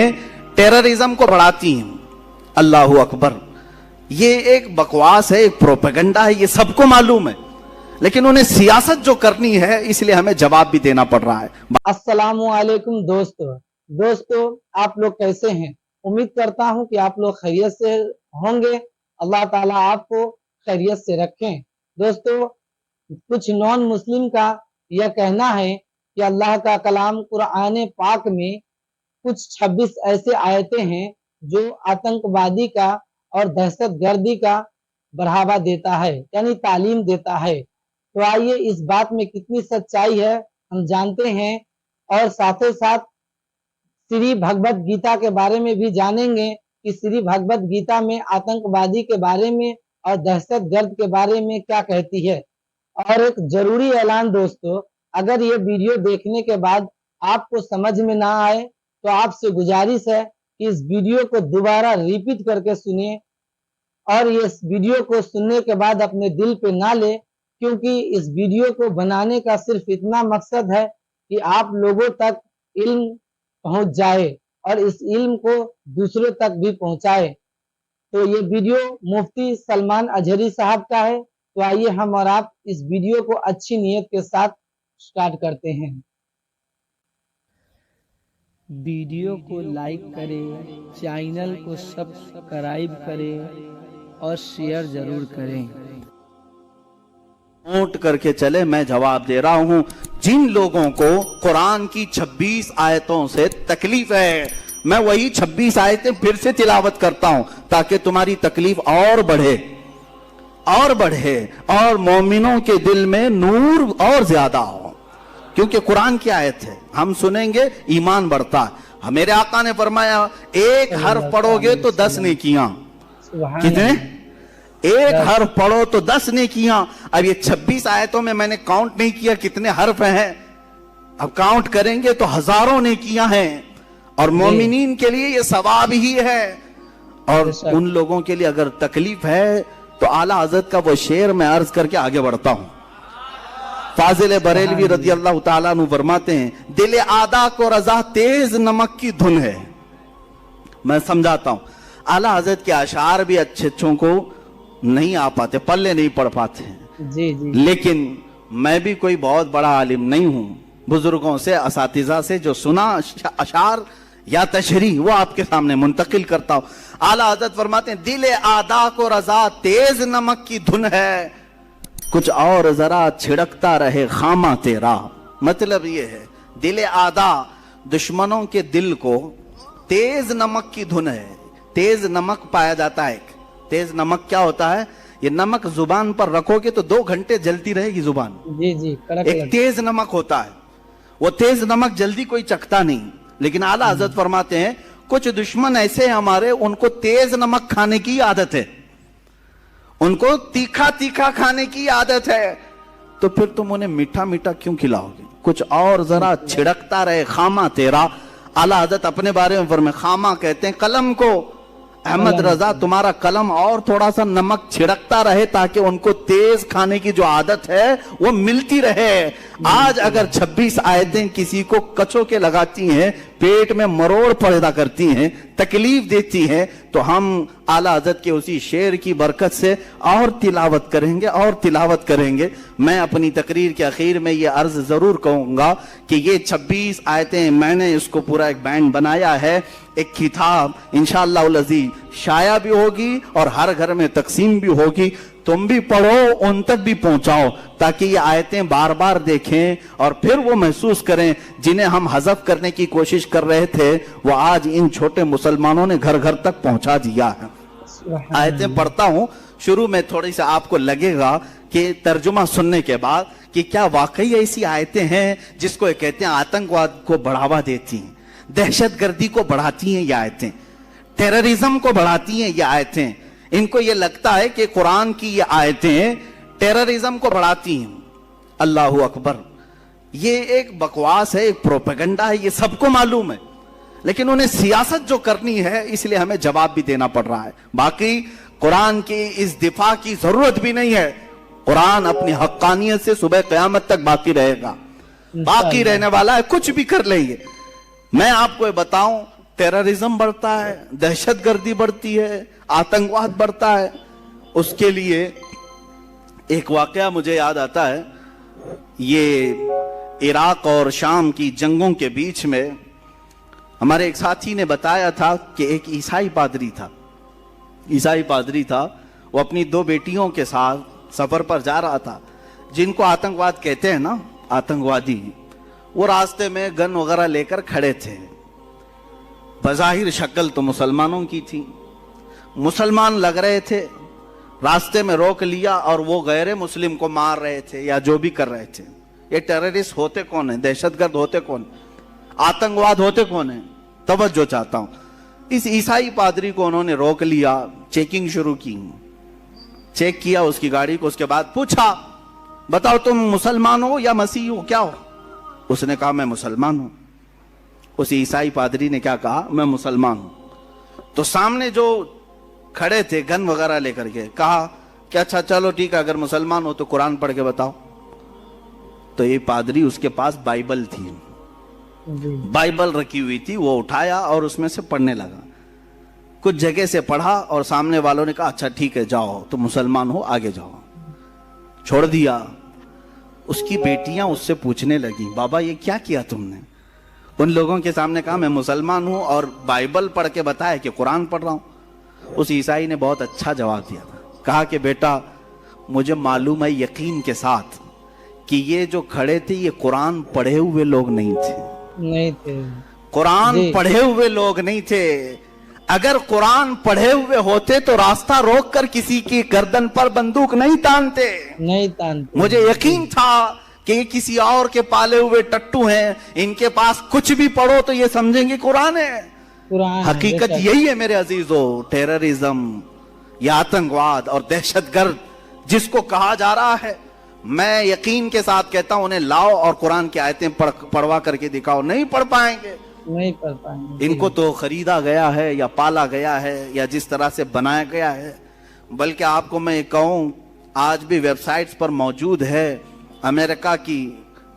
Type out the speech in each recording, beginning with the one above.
हैं टेररिज्म को बढ़ाती हैं। अल्लाह अकबर, ये एक बकवास है, एक प्रोपेगेंडा है, ये सबको मालूम है, लेकिन उन्हें सियासत जो करनी है इसलिए हमें जवाब भी देना पड़ रहा है। अस्सलामु अलैकुम दोस्तों, आप लोग कैसे हैं? उम्मीद करता हूं कि आप लोग खैरियत से होंगे। अल्लाह ताला आपको खैरियत से रखें। दोस्तों, कुछ नॉन मुस्लिम का यह कहना है कि अल्लाह का कलाम कुरान पाक में कुछ 26 ऐसे आयतें हैं जो आतंकवादी का और दहशतगर्दी का बढ़ावा देता है, यानी तालीम देता है। तो आइए इस बात में कितनी सच्चाई है हम जानते हैं, और साथ ही साथ श्री भगवत गीता के बारे में भी जानेंगे कि श्री भगवत गीता में आतंकवादी के बारे में और दहशतगर्द के बारे में क्या कहती है। और एक जरूरी ऐलान दोस्तों, अगर ये वीडियो देखने के बाद आपको समझ में ना आए तो आपसे गुजारिश है कि इस वीडियो को दोबारा रिपीट करके सुनिए, और इस वीडियो को सुनने के बाद अपने दिल पे ना ले, क्योंकि इस वीडियो को बनाने का सिर्फ इतना मकसद है कि आप लोगों तक इल्म पहुंच जाए और इस इल्म को दूसरों तक भी पहुंचाए। तो ये वीडियो मुफ्ती सलमान अजहरी साहब का है। तो आइए हम और आप इस वीडियो को अच्छी नीयत के साथ स्टार्ट करते हैं। वीडियो को लाइक करें, चैनल को सब्सक्राइब करें और शेयर जरूर करें। नोट करके चले, मैं जवाब दे रहा हूं। जिन लोगों को कुरान की 26 आयतों से तकलीफ है, मैं वही 26 आयतें फिर से तिलावत करता हूं ताकि तुम्हारी तकलीफ और बढ़े और मोमिनों के दिल में नूर और ज्यादा हो, क्योंकि कुरान की आयत है, हम सुनेंगे ईमान बढ़ता है। मेरे आका ने फरमाया एक हर्फ पढ़ोगे तो 10 नेकियां। कितने? एक हर्फ पढ़ो तो 10 नेकियां। अब ये 26 आयतों में मैंने काउंट नहीं किया कितने हर्फ हैं, अब काउंट करेंगे तो हजारों नेकियां हैं, और मोमिनीन के लिए ये सवाब ही है। और उन लोगों के लिए अगर तकलीफ है तो आला हजरत का वो शेर मैं अर्ज करके आगे बढ़ता हूं। फाजिल बरेलवी रजी अल्लाह ताला अन्हु फरमाते हैं, दिल आदा को रजा तेज नमक की धुन है। मैं समझाता हूं, आला हजरत के अशार भी अच्छों को नहीं आ पाते, पल्ले नहीं पढ़ पाते हैं। जी। लेकिन मैं भी कोई बहुत बड़ा आलिम नहीं हूं, बुजुर्गों से असातिज़ा से जो सुना अशार या तशरीह वो आपके सामने मुंतकिल करता हूं। आला हजरत फरमाते हैं, दिल आदा को रजा तेज नमक की धुन है, कुछ और जरा छिड़कता रहे खामा तेरा। मतलब ये है, दिल आदा दुश्मनों के दिल को तेज नमक की धुन है। तेज नमक पाया जाता है। तेज नमक क्या होता है? ये नमक जुबान पर रखोगे तो 2 घंटे जलती रहेगी जुबान। जी एक तेज नमक होता है, वो तेज नमक जल्दी कोई चखता नहीं। लेकिन आला हजरत फरमाते हैं, कुछ दुश्मन ऐसे हैं हमारे, उनको तेज नमक खाने की आदत है, उनको तीखा तीखा खाने की आदत है। तो फिर तुम उन्हें मीठा मीठा क्यों खिलाओगे? कुछ और जरा छिड़कता रहे खामा तेरा। आला हजरत अपने बारे में फरमाए, खामा कहते हैं कलम को। अहमद रजा, तुम्हारा कलम और थोड़ा सा नमक छिड़कता रहे ताकि उनको तेज खाने की जो आदत है वो मिलती रहे। आज अगर 26 आयतें किसी को कचो के लगाती हैं, पेट में मरोड़ पैदा करती हैं, तकलीफ देती हैं, तो हम आला हज़रत के उसी शेर की बरकत से और तिलावत करेंगे। मैं अपनी तकरीर के आखिर में ये अर्ज जरूर कहूंगा कि ये 26 आयतें मैंने इसको पूरा एक बैंड बनाया है, एक किताब इंशाअल्लाह अज़ीज़ शाया भी होगी और हर घर में तकसीम भी होगी। तुम भी पढ़ो, उन तक भी पहुंचाओ, ताकि ये आयतें बार बार देखें और फिर वो महसूस करें जिन्हें हम हज़फ करने की कोशिश कर रहे थे, वो आज इन छोटे मुसलमानों ने घर घर तक पहुंचा दिया है। आयतें पढ़ता हूं, शुरू में थोड़ी सी आपको लगेगा कि तर्जुमा सुनने के बाद कि क्या वाकई ऐसी आयतें हैं जिसको कहते हैं आतंकवाद को बढ़ावा देती हैं, दहशतगर्दी को बढ़ाती हैं ये आयतें, टेररिज्म को बढ़ाती हैं ये आयतें। इनको ये लगता है कि कुरान की ये आयतें टेररिज्म को बढ़ाती हैं। अल्लाह अकबर, ये एक बकवास है, एक प्रोपेगेंडा है, ये सबको मालूम है, लेकिन उन्हें सियासत जो करनी है इसलिए हमें जवाब भी देना पड़ रहा है। बाकी कुरान की इस दिफा की जरूरत भी नहीं है। कुरान अपनी हक्कानियत से सुबह क़यामत तक बाकी रहेगा, बाकी रहने वाला है, कुछ भी कर लेंगे। मैं आपको बताऊं, टेररिज्म बढ़ता है, दहशतगर्दी बढ़ती है, आतंकवाद बढ़ता है। उसके लिए एक वाकया मुझे याद आता है, ये इराक और शाम की जंगों के बीच में हमारे एक साथी ने बताया था कि एक ईसाई पादरी था, वो अपनी 2 बेटियों के साथ सफर पर जा रहा था, जिनको आतंकवाद कहते हैं ना, आतंकवादी। वो रास्ते में गन वगैरह लेकर खड़े थे। बज़ाहिर शक्ल तो मुसलमानों की थी, मुसलमान लग रहे थे। रास्ते में रोक लिया और वो गैर मुस्लिम को मार रहे थे या जो भी कर रहे थे। ये टेररिस्ट होते कौन है, दहशतगर्द होते कौन, आतंकवाद होते कौन है? तवज्जो चाहता हूं। इस ईसाई पादरी को उन्होंने रोक लिया, चेकिंग शुरू की, चेक किया उसकी गाड़ी को। उसके बाद पूछा, बताओ तुम मुसलमान हो या मसीह हो, क्या हो? उसने कहा मैं मुसलमान हूं। उस ईसाई पादरी ने क्या कहा, मैं मुसलमान हूं। तो सामने जो खड़े थे गन वगैरह लेकर के, कहा कि अच्छा चलो ठीक है, अगर मुसलमान हो तो कुरान पढ़ के बताओ। तो ये पादरी, उसके पास बाइबल थी, बाइबल रखी हुई थी, वो उठाया और उसमें से पढ़ने लगा। कुछ जगह से पढ़ा और सामने वालों ने कहा अच्छा ठीक है जाओ, तुम मुसलमान हो, आगे जाओ। छोड़ दिया। उसकी बेटियां उससे पूछने लगी, बाबा ये क्या किया तुमने? उन लोगों के सामने कहा मैं मुसलमान हूं और बाइबल पढ़ के बताया कि कुरान पढ़ रहा हूं। उस ईसाई ने बहुत अच्छा जवाब दिया था, कहा कि बेटा मुझे मालूम है यकीन के साथ कि ये जो खड़े थे ये कुरान पढ़े हुए लोग नहीं थे, कुरान पढ़े हुए लोग नहीं थे। अगर कुरान पढ़े हुए होते तो रास्ता रोक कर किसी की गर्दन पर बंदूक नहीं तानते। मुझे यकीन था कि ये किसी और के पाले हुए टट्टू हैं, इनके पास कुछ भी पढ़ो तो ये समझेंगे कुरान है। हकीकत यही है मेरे अजीजों। टेररिज्म, या आतंकवाद और दहशतगर्द जिसको कहा जा रहा है, मैं यकीन के साथ कहता हूं उन्हें लाओ और कुरान की आयतें पढ़वा करके दिखाओ, नहीं पढ़ पाएंगे। इनको तो खरीदा गया है या पाला गया है या जिस तरह से बनाया गया है। बल्कि आपको मैं कहूं, आज भी वेबसाइट्स पर मौजूद है। अमेरिका की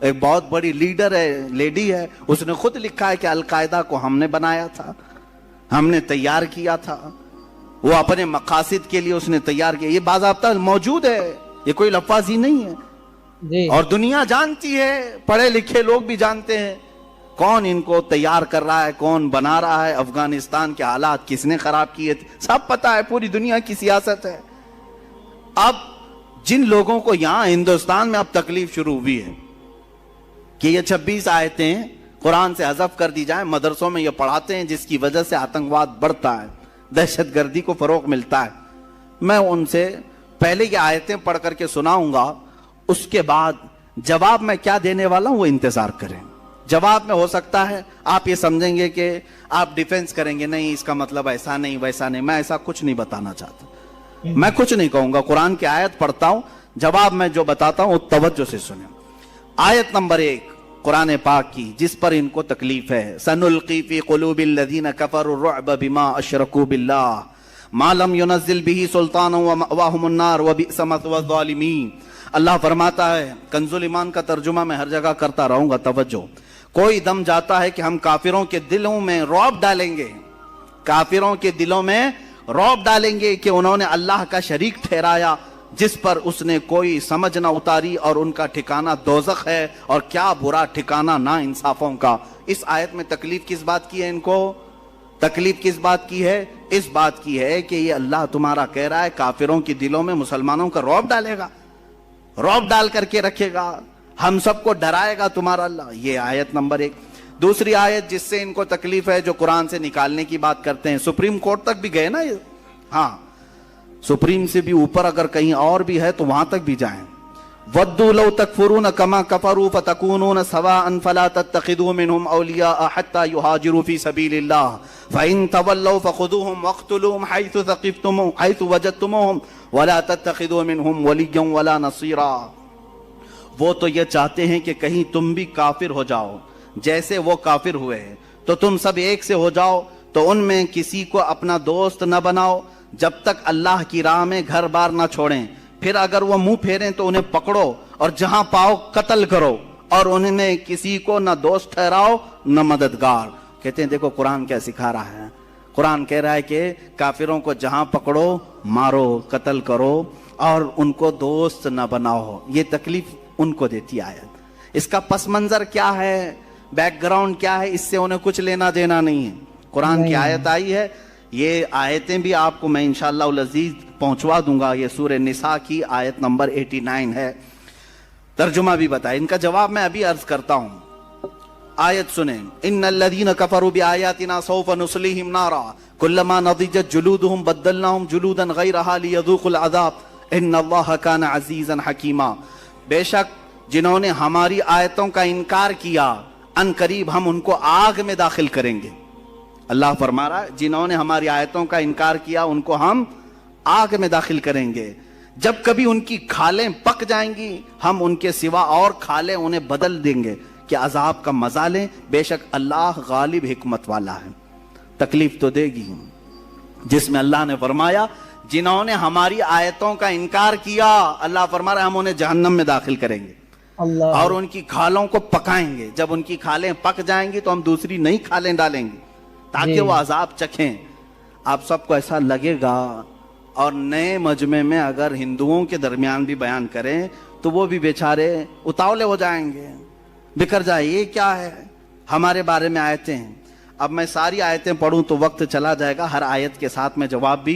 एक बहुत बड़ी लीडर है, लेडी है, उसने खुद लिखा है कि अलकायदा को हमने बनाया था, हमने तैयार किया था, वो अपने मकासद के लिए उसने तैयार किया। ये बाज़ाब्ता मौजूद है, ये कोई लफ्ज़ी नहीं है जी। और दुनिया जानती है, पढ़े लिखे लोग भी जानते हैं कौन इनको तैयार कर रहा है, कौन बना रहा है, अफगानिस्तान के हालात किसने खराब किए थे, सब पता है। पूरी दुनिया की सियासत है। अब जिन लोगों को यहां हिंदुस्तान में अब तकलीफ शुरू हुई है कि ये 26 आयतें कुरान से हज़फ कर दी जाए, मदरसों में ये पढ़ाते हैं, जिसकी वजह से आतंकवाद बढ़ता है, दहशतगर्दी को फरोग मिलता है। मैं उनसे पहले ये आयतें पढ़ करके सुनाऊंगा, उसके बाद जवाब मैं क्या देने वाला हूं वो इंतजार करें। जवाब में हो सकता है आप ये समझेंगे कि आप डिफेंस करेंगे, नहीं इसका मतलब ऐसा नहीं वैसा नहीं। मैं ऐसा कुछ नहीं बताना चाहता, मैं कुछ नहीं कहूंगा। कुरान की आयत पढ़ता हूं, जवाब मैं जो बताता हूं तवज्जो से सुने। आयत नंबर 1 कुरान पाक की, जिस पर इनको तकलीफ है। सनुल्की फी कुलूबिल लज़ीना कफरु रुअब बिमा अशरकू बिल्लाह मा लम युनज़्ज़िल बिही सुल्तानन व मअवाहुमुन नार व बि'स मथवा ज़ालिमीन। अल्लाह फरमाता है, कंजुल ईमान का तर्जुमा मैं हर जगह करता रहूंगा, तवज्जो। कोई दम जाता है कि हम काफिरों के दिलों में रौब डालेंगे, काफिरों के दिलों में रौब डालेंगे कि उन्होंने अल्लाह का शरीक ठहराया जिस पर उसने कोई समझ ना उतारी, और उनका ठिकाना दोज़ख है, और क्या बुरा ठिकाना ना इंसाफों का। इस आयत में तकलीफ किस बात की है इनको? तकलीफ किस बात की है? इस बात की है कि ये अल्लाह तुम्हारा कह रहा है काफिरों के दिलों में मुसलमानों का रौब डालेगा, रौब डाल करके रखेगा, हम सबको डराएगा तुम्हारा अल्लाह। ये आयत नंबर 1। दूसरी आयत जिससे इनको तकलीफ है, जो कुरान से निकालने की बात करते हैं, सुप्रीम कोर्ट तक भी गए ना ये, हाँ सुप्रीम से भी ऊपर अगर कहीं और भी है तो वहां तक भी जाएं। वद्दू लौ तकफुरून कमा कफरू फतकूनून सवाअन फला तत्तखिदू मिनहुम औलिया हत्ता युहाजिरू फी सबीलिल्लाह फइन तवल्लौ फखुदूहुम वक्तुलूहुम हैथु सक़िफ्तुमुहुम हैथु वजदतुमुहुम वला तत्तखिदू मिनहुम वलिय्यन वला नसीरा। वो तो ये चाहते हैं कि कहीं तुम भी काफिर हो जाओ जैसे वो काफिर हुए हैं, तो तुम सब एक से हो जाओ, तो उनमें किसी को अपना दोस्त न बनाओ जब तक अल्लाह की राह में घर बार न छोड़ें। फिर अगर वो मुंह फेरें तो उन्हें पकड़ो और जहां पाओ कत्ल करो, और उनमें किसी को न दोस्त ठहराओ न मददगार। कहते हैं देखो कुरान क्या सिखा रहा है। कुरान कह रहा है कि काफिरों को जहां पकड़ो मारो, कत्ल करो और उनको दोस्त न बनाओ। ये तकलीफ उनको देती आयत। इसका पस मंजर क्या है, बैकग्राउंड क्या है, इससे उन्हें कुछ लेना देना नहीं है। कुरान की आयत आई है, ये आयतें भी आपको मैं इंशाअल्लाह उल अजीज पहुंचवा दूंगा। ये सूरह निसा की आयत नंबर 89 है। तर्जुमा भी बताए, इनका जवाब मैं अभी अर्ज करता हूं। आयत सुने, इन्नल्लज़ीना कफरू बिआयातिना सौफ नुस्लीहिम नारा कुल्लमा नदिजत जुलूदुहुम बद्दलनाहुम जुलूदन गैरहा लियज़ूक़ुल अज़ाब इन्नल्लाह काना अज़ीज़न हकीमा। बेशक जिन्होंने हमारी आयतों का इनकार किया, अन करीब हम उनको आग में दाखिल करेंगे। अल्लाह फरमा रहा है जिन्होंने हमारी आयतों का इनकार किया उनको हम आग में दाखिल करेंगे। जब कभी उनकी खालें पक जाएंगी हम उनके सिवा और खालें उन्हें बदल देंगे कि अजाब का मजा लें। बेशक अल्लाह गालिब हिकमत वाला है। तकलीफ तो देगी। जिसमें अल्लाह ने फरमाया जिन्होंने हमारी आयतों का इनकार किया, अल्लाह फरमा रहा है हम उन्हें जहन्नम में दाखिल करेंगे अल्लाह। और उनकी खालों को पकाएंगे। जब उनकी खालें पक जाएंगी तो हम दूसरी नई खालें डालेंगे ताकि वो अजाब चखें। आप सबको ऐसा लगेगा, और नए मजमे में अगर हिंदुओं के दरमियान भी बयान करें तो वो भी बेचारे उतावले हो जाएंगे, बिखर जाए, ये क्या है, हमारे बारे में आयतें हैं। अब मैं सारी आयतें पढ़ूं तो वक्त चला जाएगा। हर आयत के साथ मैं जवाब भी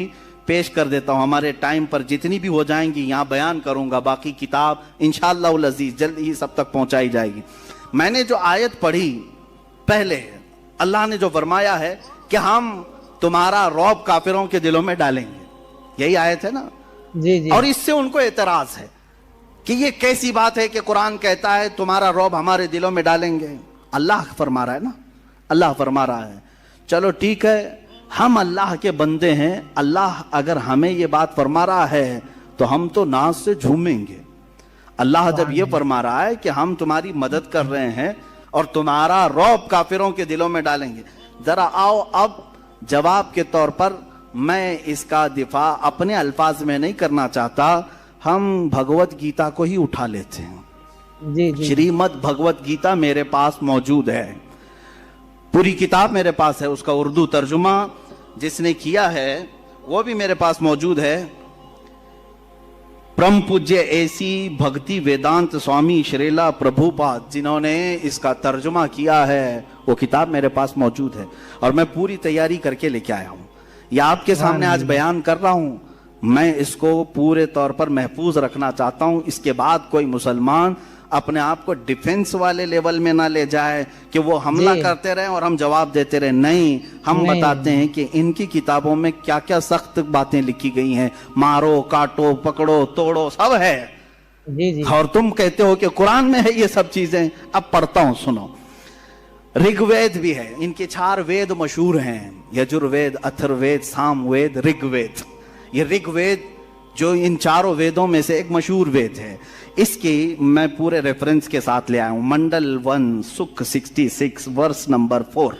पेश कर देता हूं। हमारे टाइम पर जितनी भी हो जाएंगी यहां बयान करूंगा। बाकी किताब इंशाअल्लाह उल अजीज जल्द ही सब तक पहुंचाई जाएगी। मैंने जो आयत पढ़ी पहले, अल्लाह ने जो फरमाया है कि हम तुम्हारा रौब काफिरों के दिलों में डालेंगे, यही आयत है ना। जी जी। और इससे उनको एतराज है कि ये कैसी बात है कि कुरान कहता है तुम्हारा रौब हमारे दिलों में डालेंगे। अल्लाह फरमा रहा है ना, अल्लाह फरमा रहा है। चलो ठीक है, हम अल्लाह के बंदे हैं। अल्लाह अगर हमें ये बात फरमा रहा है तो हम तो नाज से झूमेंगे। अल्लाह जब ये फरमा रहा है कि हम तुम्हारी मदद कर रहे हैं और तुम्हारा रौब काफिरों के दिलों में डालेंगे, जरा आओ अब जवाब के तौर पर मैं इसका दिफा अपने अल्फाज में नहीं करना चाहता, हम भगवत गीता को ही उठा लेते हैं। जी जी। श्रीमद् भगवत गीता मेरे पास मौजूद है, पूरी किताब मेरे पास है। उसका उर्दू तर्जुमा जिसने किया है वो भी मेरे पास मौजूद है। परम पूज्य ऐसी भक्ति वेदांत स्वामी श्रीला प्रभुपाद जिन्होंने इसका तर्जुमा किया है, वो किताब मेरे पास मौजूद है और मैं पूरी तैयारी करके लेके आया हूं। ये आपके सामने आज बयान कर रहा हूं। मैं इसको पूरे तौर पर महफूज रखना चाहता हूं। इसके बाद कोई मुसलमान अपने आप को डिफेंस वाले लेवल में ना ले जाए कि वो हमला करते रहे और हम जवाब देते रहे। नहीं, हम बताते हैं कि इनकी किताबों में क्या क्या सख्त बातें लिखी गई हैं। मारो, काटो, पकड़ो, तोड़ो, सब है। जी जी। और तुम कहते हो कि कुरान में है ये सब चीजें। अब पढ़ता हूं, सुनो। ऋग्वेद भी है, इनके 4 वेद मशहूर हैं, यजुर्वेद, अथर्ववेद, सामवेद, ऋग्वेद। ये ऋग्वेद जो इन 4 वेदों में से एक मशहूर वेद है, इसकी मैं पूरे रेफरेंस के साथ ले आया हूं। मंडल 1 सुख 66 वर्स नंबर 4,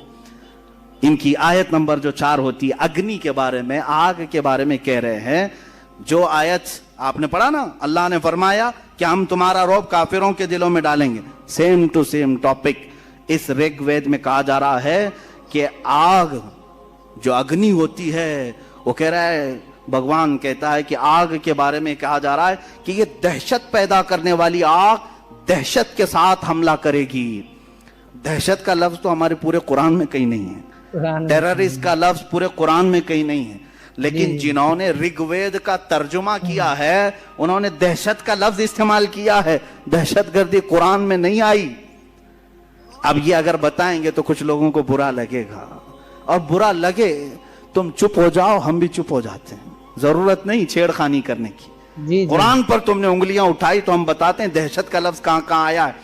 इनकी आयत नंबर जो 4 होती है, अग्नि के बारे में, आग के बारे में कह रहे हैं। जो आयत आपने पढ़ा ना, अल्लाह ने फरमाया कि हम तुम्हारा रौब काफिरों के दिलों में डालेंगे। सेम टू सेम टॉपिक इस ऋग्वेद में कहा जा रहा है कि आग जो अग्नि होती है, वो कह रहा है, भगवान कहता है कि आग के बारे में कहा जा रहा है कि ये दहशत पैदा करने वाली आग दहशत के साथ हमला करेगी। दहशत का लफ्ज तो हमारे पूरे कुरान में कहीं नहीं है, टेररिस्ट का लफ्ज पूरे कुरान में कहीं नहीं है, लेकिन जिन्होंने ऋग्वेद का तर्जुमा किया है उन्होंने दहशत का लफ्ज इस्तेमाल किया है। दहशतगर्दी कुरान में नहीं आई। अब ये अगर बताएंगे तो कुछ लोगों को बुरा लगेगा, और बुरा लगे तुम चुप हो जाओ, हम भी चुप हो जाते हैं। जरूरत नहीं छेड़खानी करने की। जी, कुरान पर तुमने उंगलियां उठाई तो हम बताते हैं दहशत का लफ्ज कहां कहां आया है।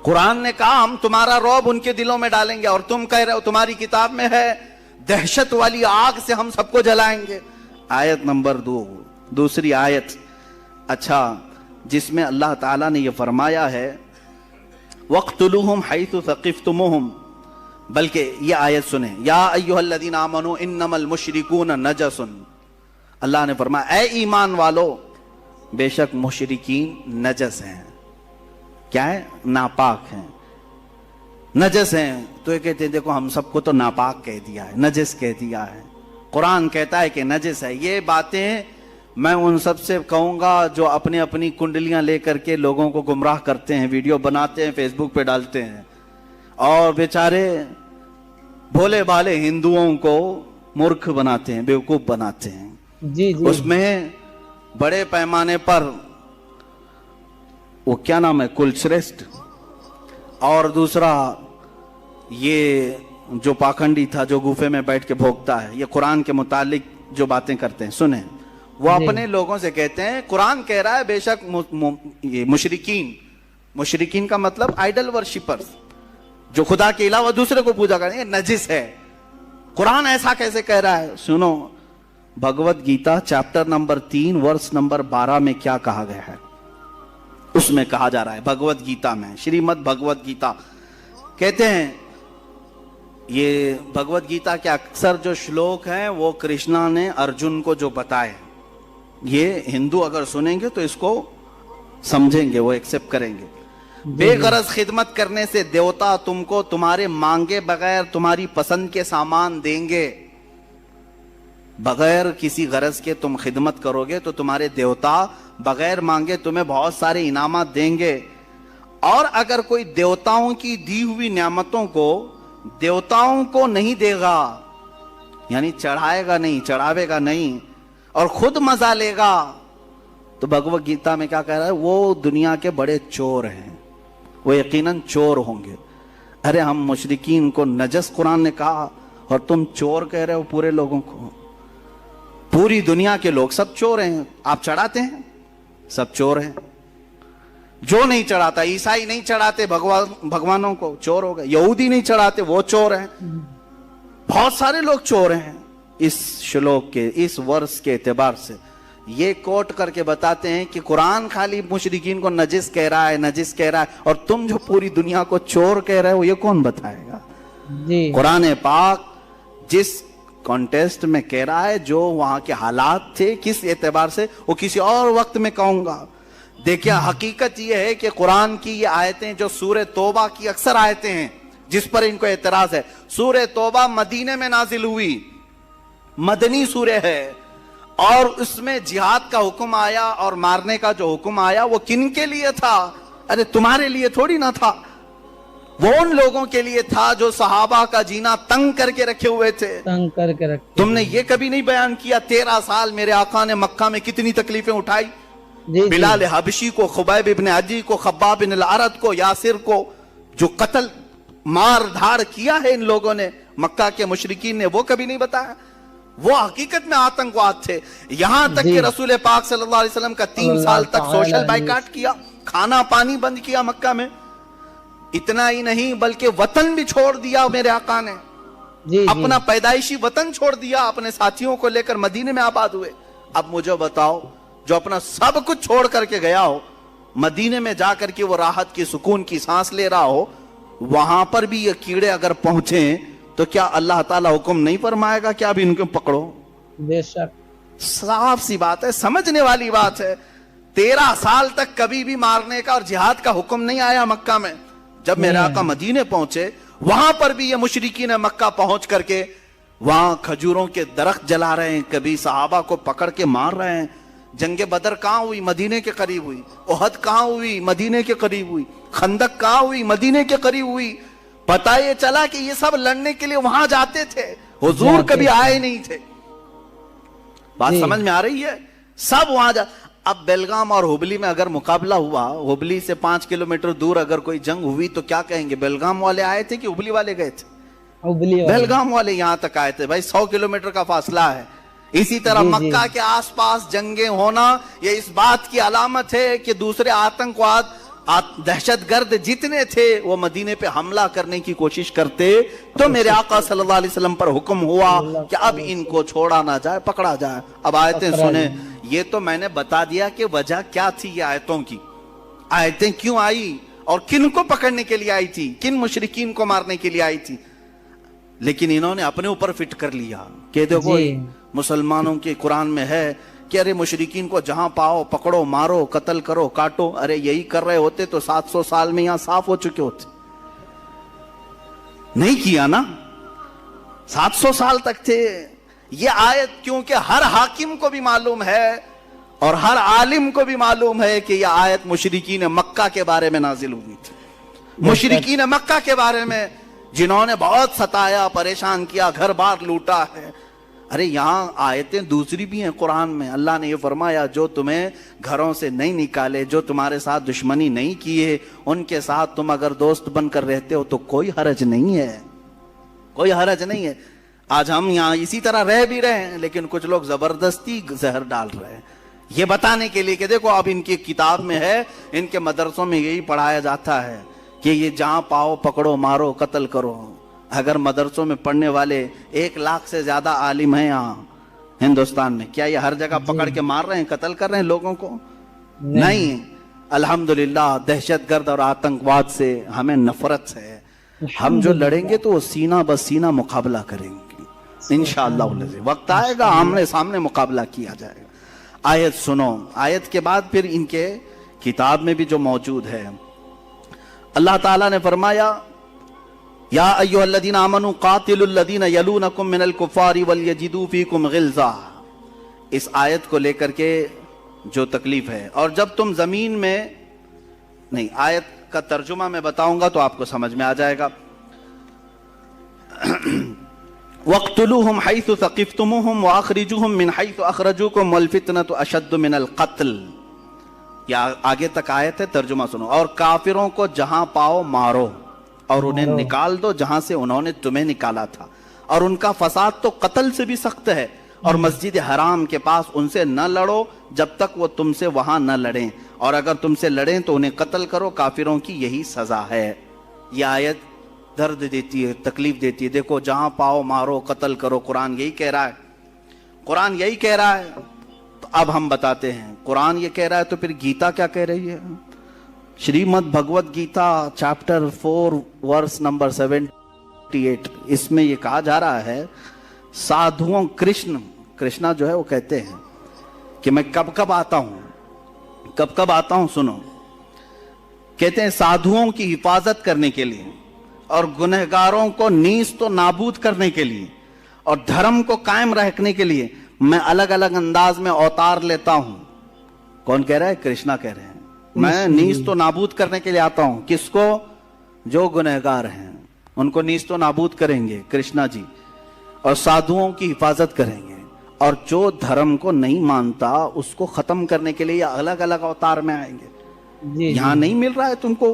कुरान ने कहा हम तुम्हारा रौब उनके दिलों में डालेंगे, और तुम कह रहे हो तुम्हारी किताब में है दहशत वाली आग से हम सबको जलाएंगे। आयत नंबर 2, दूसरी आयत, अच्छा, जिसमें अल्लाह ताला ने यह फरमाया है वक़्तुलूहुम हैसु सक़िफ़्तुमूहुम, बल्कि ये आयत सुने, या अय्युहल्लज़ीना आमनू इन्नमल मुशरिकून नजसुन। अल्लाह ने फरमाया ऐ ईमान वालो, बेशक मुशरिकीन नजस हैं। क्या है? नापाक हैं। नजस हैं, तो ये कहते हैं देखो हम सबको तो नापाक कह दिया है, नजस कह दिया है, कुरान कहता है कि नजस है। ये बातें मैं उन सब से कहूंगा जो अपनी अपनी कुंडलियां लेकर के लोगों को गुमराह करते हैं, वीडियो बनाते हैं, फेसबुक पे डालते हैं और बेचारे भोले भाले हिंदुओं को मूर्ख बनाते हैं, बेवकूफ बनाते हैं। जी जी उसमें बड़े पैमाने पर वो क्या नाम है, कुलश्रेष्ठ, और दूसरा ये जो पाखंडी था जो गुफे में बैठ के भोगता है, ये कुरान के मुतालिक जो बातें करते हैं सुने, वो अपने लोगों से कहते हैं कुरान कह रहा है बेशक ये मुशरिकीन का मतलब आइडल वर्शिपर्स, जो खुदा के अलावा दूसरे को पूजा करें, ये नजिस है। कुरान ऐसा कैसे कह रहा है? सुनो, Bhagavad Gita chapter number 3 verse number 12 में क्या कहा गया है। उसमें कहा जा रहा है, भगवत गीता में, श्रीमद् भगवत गीता कहते हैं, ये भगवत गीता के अक्सर जो श्लोक हैं वो कृष्णा ने अर्जुन को जो बताए, ये हिंदू अगर सुनेंगे तो इसको समझेंगे, वो एक्सेप्ट करेंगे। बेगरज खिदमत करने से देवता तुमको तुम्हारे मांगे बगैर तुम्हारी पसंद के सामान देंगे। बगैर किसी गरज के तुम खिदमत करोगे तो तुम्हारे देवता बगैर मांगे तुम्हें बहुत सारे इनामात देंगे। और अगर कोई देवताओं की दी हुई नेमतों को देवताओं को नहीं देगा, यानी चढ़ाएगा नहीं, चढ़ावेगा नहीं और खुद मजा लेगा, तो भगवत गीता में क्या कह रहा है, वो दुनिया के बड़े चोर हैं, वो यकीनन चोर होंगे। अरे हम मुशरिकीन को नजस कुरान ने कहा और तुम चोर कह रहे हो पूरे लोगों को। पूरी दुनिया के लोग सब चोर हैं। आप चढ़ाते हैं, सब चोर हैं। जो नहीं चढ़ाता, ईसाई नहीं चढ़ाते भगवानों को, चोर हो गए। यहूदी नहीं चढ़ाते, वो चोर हैं। बहुत सारे लोग चोर हैं। इस श्लोक के, इस वर्ष के एतबार से ये कोट करके बताते हैं कि कुरान खाली मुशरिकीन को नजिस कह रहा है, नजिस कह रहा है, और तुम जो पूरी दुनिया को चोर कह रहे हो, ये कौन बताएगा? जी कुरान पाक जिस कॉन्टेस्ट में कह रहा है, जो वहां के हालात थे, किस एतबार से, वो किसी और वक्त में कहूंगा। देखिए, हकीकत ये है कि कुरान की ये आयतें जो सूरह तौबा की अक्सर आयतें हैं जिस पर इनको एतराज है, सूरह तौबा मदीने में नाजिल हुई, मदनी सूरह है, और उसमें जिहाद का हुक्म आया और मारने का जो हुक्म आया वो किन के लिए था? अरे तुम्हारे लिए थोड़ी ना था, वो उन लोगों के लिए था जो सहाबा का जीना तंग करके रखे हुए थे। तंग करके रखे। तुमने ये कभी नहीं बयान किया 13 साल मेरे आका ने मक्का में कितनी तकलीफें उठाई? जी, बिलाल हबशी को, खुबैब इब्न अदी को, खब्बाब बिन अल-अरद को, यासिर को जो कत्ल मार धाड़ किया है इन लोगों ने, मक्का के मुशरिकीन ने, वो कभी नहीं बताया। वो हकीकत में आतंकवाद थे। यहां तक कि रसूल पाक सल्लल्लाहु अलैहि वसल्लम का 3 साल तक सोशल बाइकाट किया, खाना पानी बंद किया मक्का में। इतना ही नहीं बल्कि वतन भी छोड़ दिया मेरे आका ने। जी, अपना पैदाइशी वतन छोड़ दिया, अपने साथियों को लेकर मदीने में आबाद हुए। अब मुझे बताओ, जो अपना सब कुछ छोड़ करके गया हो, मदीने में जाकर के वो राहत की, सुकून की सांस ले रहा हो, वहां पर भी ये कीड़े अगर पहुंचे तो क्या अल्लाह ताला हुक्म नहीं फरमाएगा कि अब इनको पकड़ो? बेशक, साफ सी बात है, समझने वाली बात है। 13 साल तक कभी भी मारने का और जिहाद का हुक्म नहीं आया मक्का में। जब मेरे आका मदीने पहुंचे, वहां पर भी ये मुशरिकीन मक्का पहुंच करके वहां खजूरों के दरख्त जला रहे हैं, कभी सहाबा को पकड़ के मार रहे हैं। जंगे बदर कहां हुई? मदीने के करीब हुई। ओहद कहां हुई? मदीने के करीब हुई। खंदक कहां हुई? मदीने के करीब हुई। पता ये चला कि ये सब लड़ने के लिए वहां जाते थे, हुजूर कभी आए नहीं थे। बात समझ में आ रही है? सब वहां जा। अब बेलगाम और हुबली में अगर मुकाबला हुआ, हुबली से 5 किलोमीटर दूर अगर कोई जंग हुई, तो क्या कहेंगे? बेलगाम वाले आए थे कि हुबली वाले गए थे? बेलगाम वाले यहां तक आए थे। भाई 100 किलोमीटर का फासला है। इसी तरह मक्का के आसपास जंगें होना, ये इस बात की अलामत है कि दूसरे आतंकवाद, दहशतगर्द जितने थे वो मदीने पे हमला करने की कोशिश करते। तो मेरे आका सल्लल्लाहु अलैहि वसल्लम पर हुक्म हुआ कि अब इनको छोड़ा ना जाए, पकड़ा जाए। अब आयतें सुने। ये तो मैंने बता दिया कि वजह क्या थी ये आयतों की, आयतें क्यों आई और किन को पकड़ने के लिए आई थी, किन मुशरिकीन को मारने के लिए आई थी। लेकिन इन्होंने अपने ऊपर फिट कर लिया कि देखो मुसलमानों के कुरान में है कि अरे मुशरिकीन को जहां पाओ पकड़ो, मारो, कत्ल करो, काटो। अरे यही कर रहे होते तो 700 साल में यहां साफ हो चुके होते। नहीं किया ना, 700 साल तक थे। ये आयत क्योंकि हर हाकिम को भी मालूम है और हर आलिम को भी मालूम है कि यह आयत मुशरिकीन मक्का के बारे में नाजिल हुई थी, मुशरिकीन मक्का के बारे में जिन्होंने बहुत सताया, परेशान किया, घर बार लूटा है। अरे यहां आयतें दूसरी भी हैं कुरान में। अल्लाह ने ये फरमाया, जो तुम्हें घरों से नहीं निकाले, जो तुम्हारे साथ दुश्मनी नहीं किए, उनके साथ तुम अगर दोस्त बनकर रहते हो तो कोई हरज नहीं है, कोई हरज नहीं है। आज हम यहाँ इसी तरह रह भी रहे हैं, लेकिन कुछ लोग जबरदस्ती जहर डाल रहे हैं, ये बताने के लिए कि देखो अब इनकी किताब में है, इनके मदरसों में यही पढ़ाया जाता है कि ये जहां पाओ पकड़ो, मारो, कत्ल करो। अगर मदरसों में पढ़ने वाले 1 लाख से ज्यादा आलिम हैं यहाँ हिंदुस्तान में, क्या ये हर जगह पकड़ के मार रहे हैं, कत्ल कर रहे हैं लोगों को? नहीं। अल्हम्दुलिल्लाह दहशतगर्द और आतंकवाद से हमें नफरत है। हम जो लड़ेंगे तो वो सीना ब सीना मुकाबला करेंगे इंशाअल्लाह। वक्त आएगा आमने सामने मुकाबला किया जाएगा। आयत सुनो, आयत के बाद फिर इनके किताब में भी जो मौजूद है, अल्लाह ताला ने फरमाया, या अय्युहल्लज़ीना आमनू कातिलुल्लज़ीना यलूनकुम मिनल कुफ़ारि वल यजिदू फीकुम गिल्ज़ा। इस आयत को लेकर के जो तकलीफ है, और जब तुम जमीन में नहीं, आयत का तर्जुमा मैं बताऊंगा तो आपको समझ में आ जाएगा। वक़्तुलूहुम हैसु सक़िफ़्तुमूहुम व अख़रिजूहुम मिन हैसु अख़रजूकुम वल फ़ितनतु अशद्दु मिनल क़त्ल। या आगे तक आयत है, तर्जुमा सुनो। और काफिरों को जहां पाओ मारो और उन्हें निकाल दो जहां से उन्होंने तुम्हें निकाला था, और उनका फसाद तो कत्ल से भी सख्त है। और मस्जिद हराम के पास उनसे न लड़ो जब तक वो तुमसे वहां न लड़ें, और अगर तुमसे लड़ें तो उन्हें कत्ल करो, काफिरों की यही सजा है। ये आयत दर्द देती है, तकलीफ देती है। देखो, जहां पाओ मारो, कत्ल करो, कुरान यही कह रहा है, कुरान यही कह रहा है। तो अब हम बताते हैं, कुरान ये कह रहा है तो फिर गीता क्या कह रही है? श्रीमद् भगवत गीता चैप्टर 4 वर्स नंबर 78, इसमें ये कहा जा रहा है, साधुओं, कृष्णा जो है वो कहते हैं कि मैं कब कब आता हूं, सुनो। कहते हैं साधुओं की हिफाजत करने के लिए और गुनहगारों को नीस तो नाबूद करने के लिए और धर्म को कायम रखने के लिए मैं अलग अलग अंदाज में अवतार लेता हूं। कौन कह रहा है? कृष्णा कह रहे हैं। मैं नीस तो नाबूद करने के लिए आता हूं। किसको? जो गुनहगार हैं उनको नीस तो नाबूद करेंगे कृष्णा जी, और साधुओं की हिफाजत करेंगे, और जो धर्म को नहीं मानता उसको खत्म करने के लिए अलग अलग अवतार में आएंगे। यहां नहीं मिल रहा है तुमको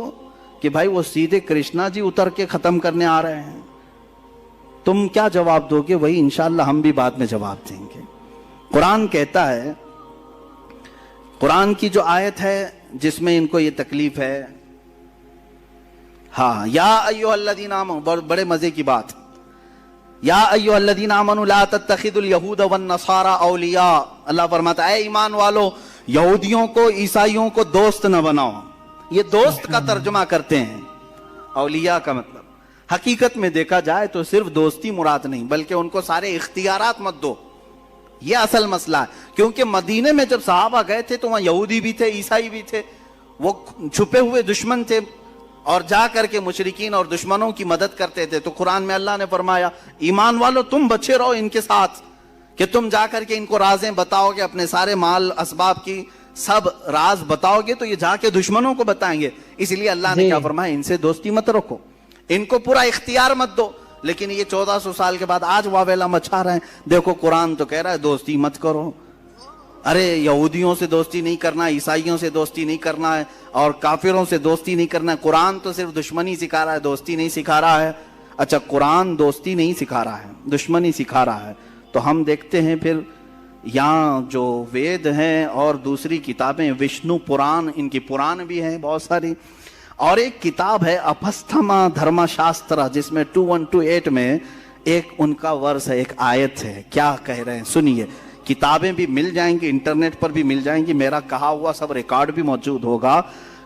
कि भाई वो सीधे कृष्णा जी उतर के खत्म करने आ रहे हैं। तुम क्या जवाब दोगे? वही इंशाअल्लाह हम भी बाद में जवाब देंगे। कुरान कहता है, कुरान की जो आयत है जिसमें इनको ये तकलीफ है, हाँ, या अय्युहल्लज़ीना आमनू, बड़े मजे की बात, या अय्युहल्लज़ीना आमनू ला तत्तखिदुल यहूद वन नसारा औलिया। अल्लाह फरमाता है, ईमान वालों, यहूदियों को, ईसाइयों को दोस्त न बनाओ। ये दोस्त का तर्जुमा करते हैं, औलिया का मतलब हकीकत में देखा जाए तो सिर्फ दोस्ती मुराद नहीं, बल्कि उनको सारे इख्तियारात मत दो। ये असल मसला है, क्योंकि मदीने में जब सहाबा गए थे तो वहां यहूदी भी थे, ईसाई भी थे, वो छुपे हुए दुश्मन थे और जा करके मुशरिकीन और दुश्मनों की मदद करते थे। तो कुरान में अल्लाह ने फरमाया, ईमान वालों तुम बचे रहो इनके साथ, कि तुम जा करके इनको राजें बताओगे, अपने सारे माल असबाब की सब राज बताओगे तो ये जाके दुश्मनों को बताएंगे। इसलिए अल्लाह ने क्या फरमाया, इनसे दोस्ती मत रखो, इनको पूरा इख्तियार मत दो। लेकिन ये 1400 साल के बाद आज वावेला मचा रहे हैं। देखो, कुरान तो कह रहा है दोस्ती मत करो। अरे यहूदियों से दोस्ती नहीं करना, ईसाइयों से दोस्ती नहीं करना है, और काफिरों से दोस्ती नहीं करना है। कुरान तो सिर्फ दुश्मनी सिखा रहा है, दोस्ती नहीं सिखा रहा है। अच्छा, कुरान दोस्ती नहीं सिखा रहा है, दुश्मनी सिखा रहा है। तो हम देखते हैं फिर यहाँ जो वेद हैं और दूसरी किताबें, विष्णु पुराण, इनकी पुराण भी हैं बहुत सारी, और एक किताब है अपस्थमा धर्मशास्त्र, जिसमें 2128 में एक उनका वर्ष है, एक आयत है। क्या कह रहे हैं सुनिए। किताबें भी मिल जाएंगी, इंटरनेट पर भी मिल जाएंगी, मेरा कहा हुआ सब रिकॉर्ड भी मौजूद होगा।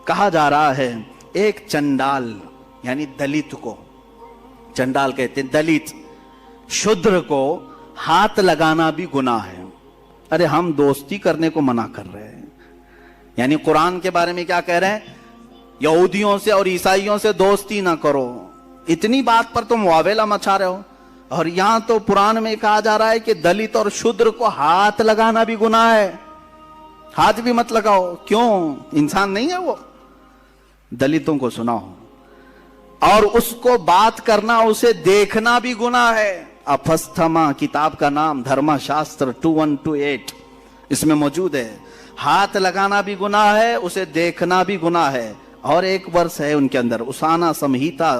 कहा जा रहा है, एक चंडाल यानी दलित को, चंडाल कहते हैं दलित, शूद्र को हाथ लगाना भी गुनाह है। अरे हम दोस्ती करने को मना कर रहे हैं। यानी कुरान के बारे में क्या कह रहे हैं? यहूदियों से और ईसाइयों से दोस्ती ना करो, इतनी बात पर तुम वावेला मचा रहे हो। और यहां तो पुराण में कहा जा रहा है कि दलित और शूद्र को हाथ लगाना भी गुनाह है। हाथ भी मत लगाओ, क्यों? इंसान नहीं है वो? दलितों को सुनाओ, और उसको बात करना, उसे देखना भी गुनाह है। अफस्थमा किताब का नाम, धर्मशास्त्र 2128 इसमें मौजूद है। हाथ लगाना भी गुनाह है, उसे देखना भी गुनाह है। और एक वर्ष है उनके अंदर, उसाना संहिता,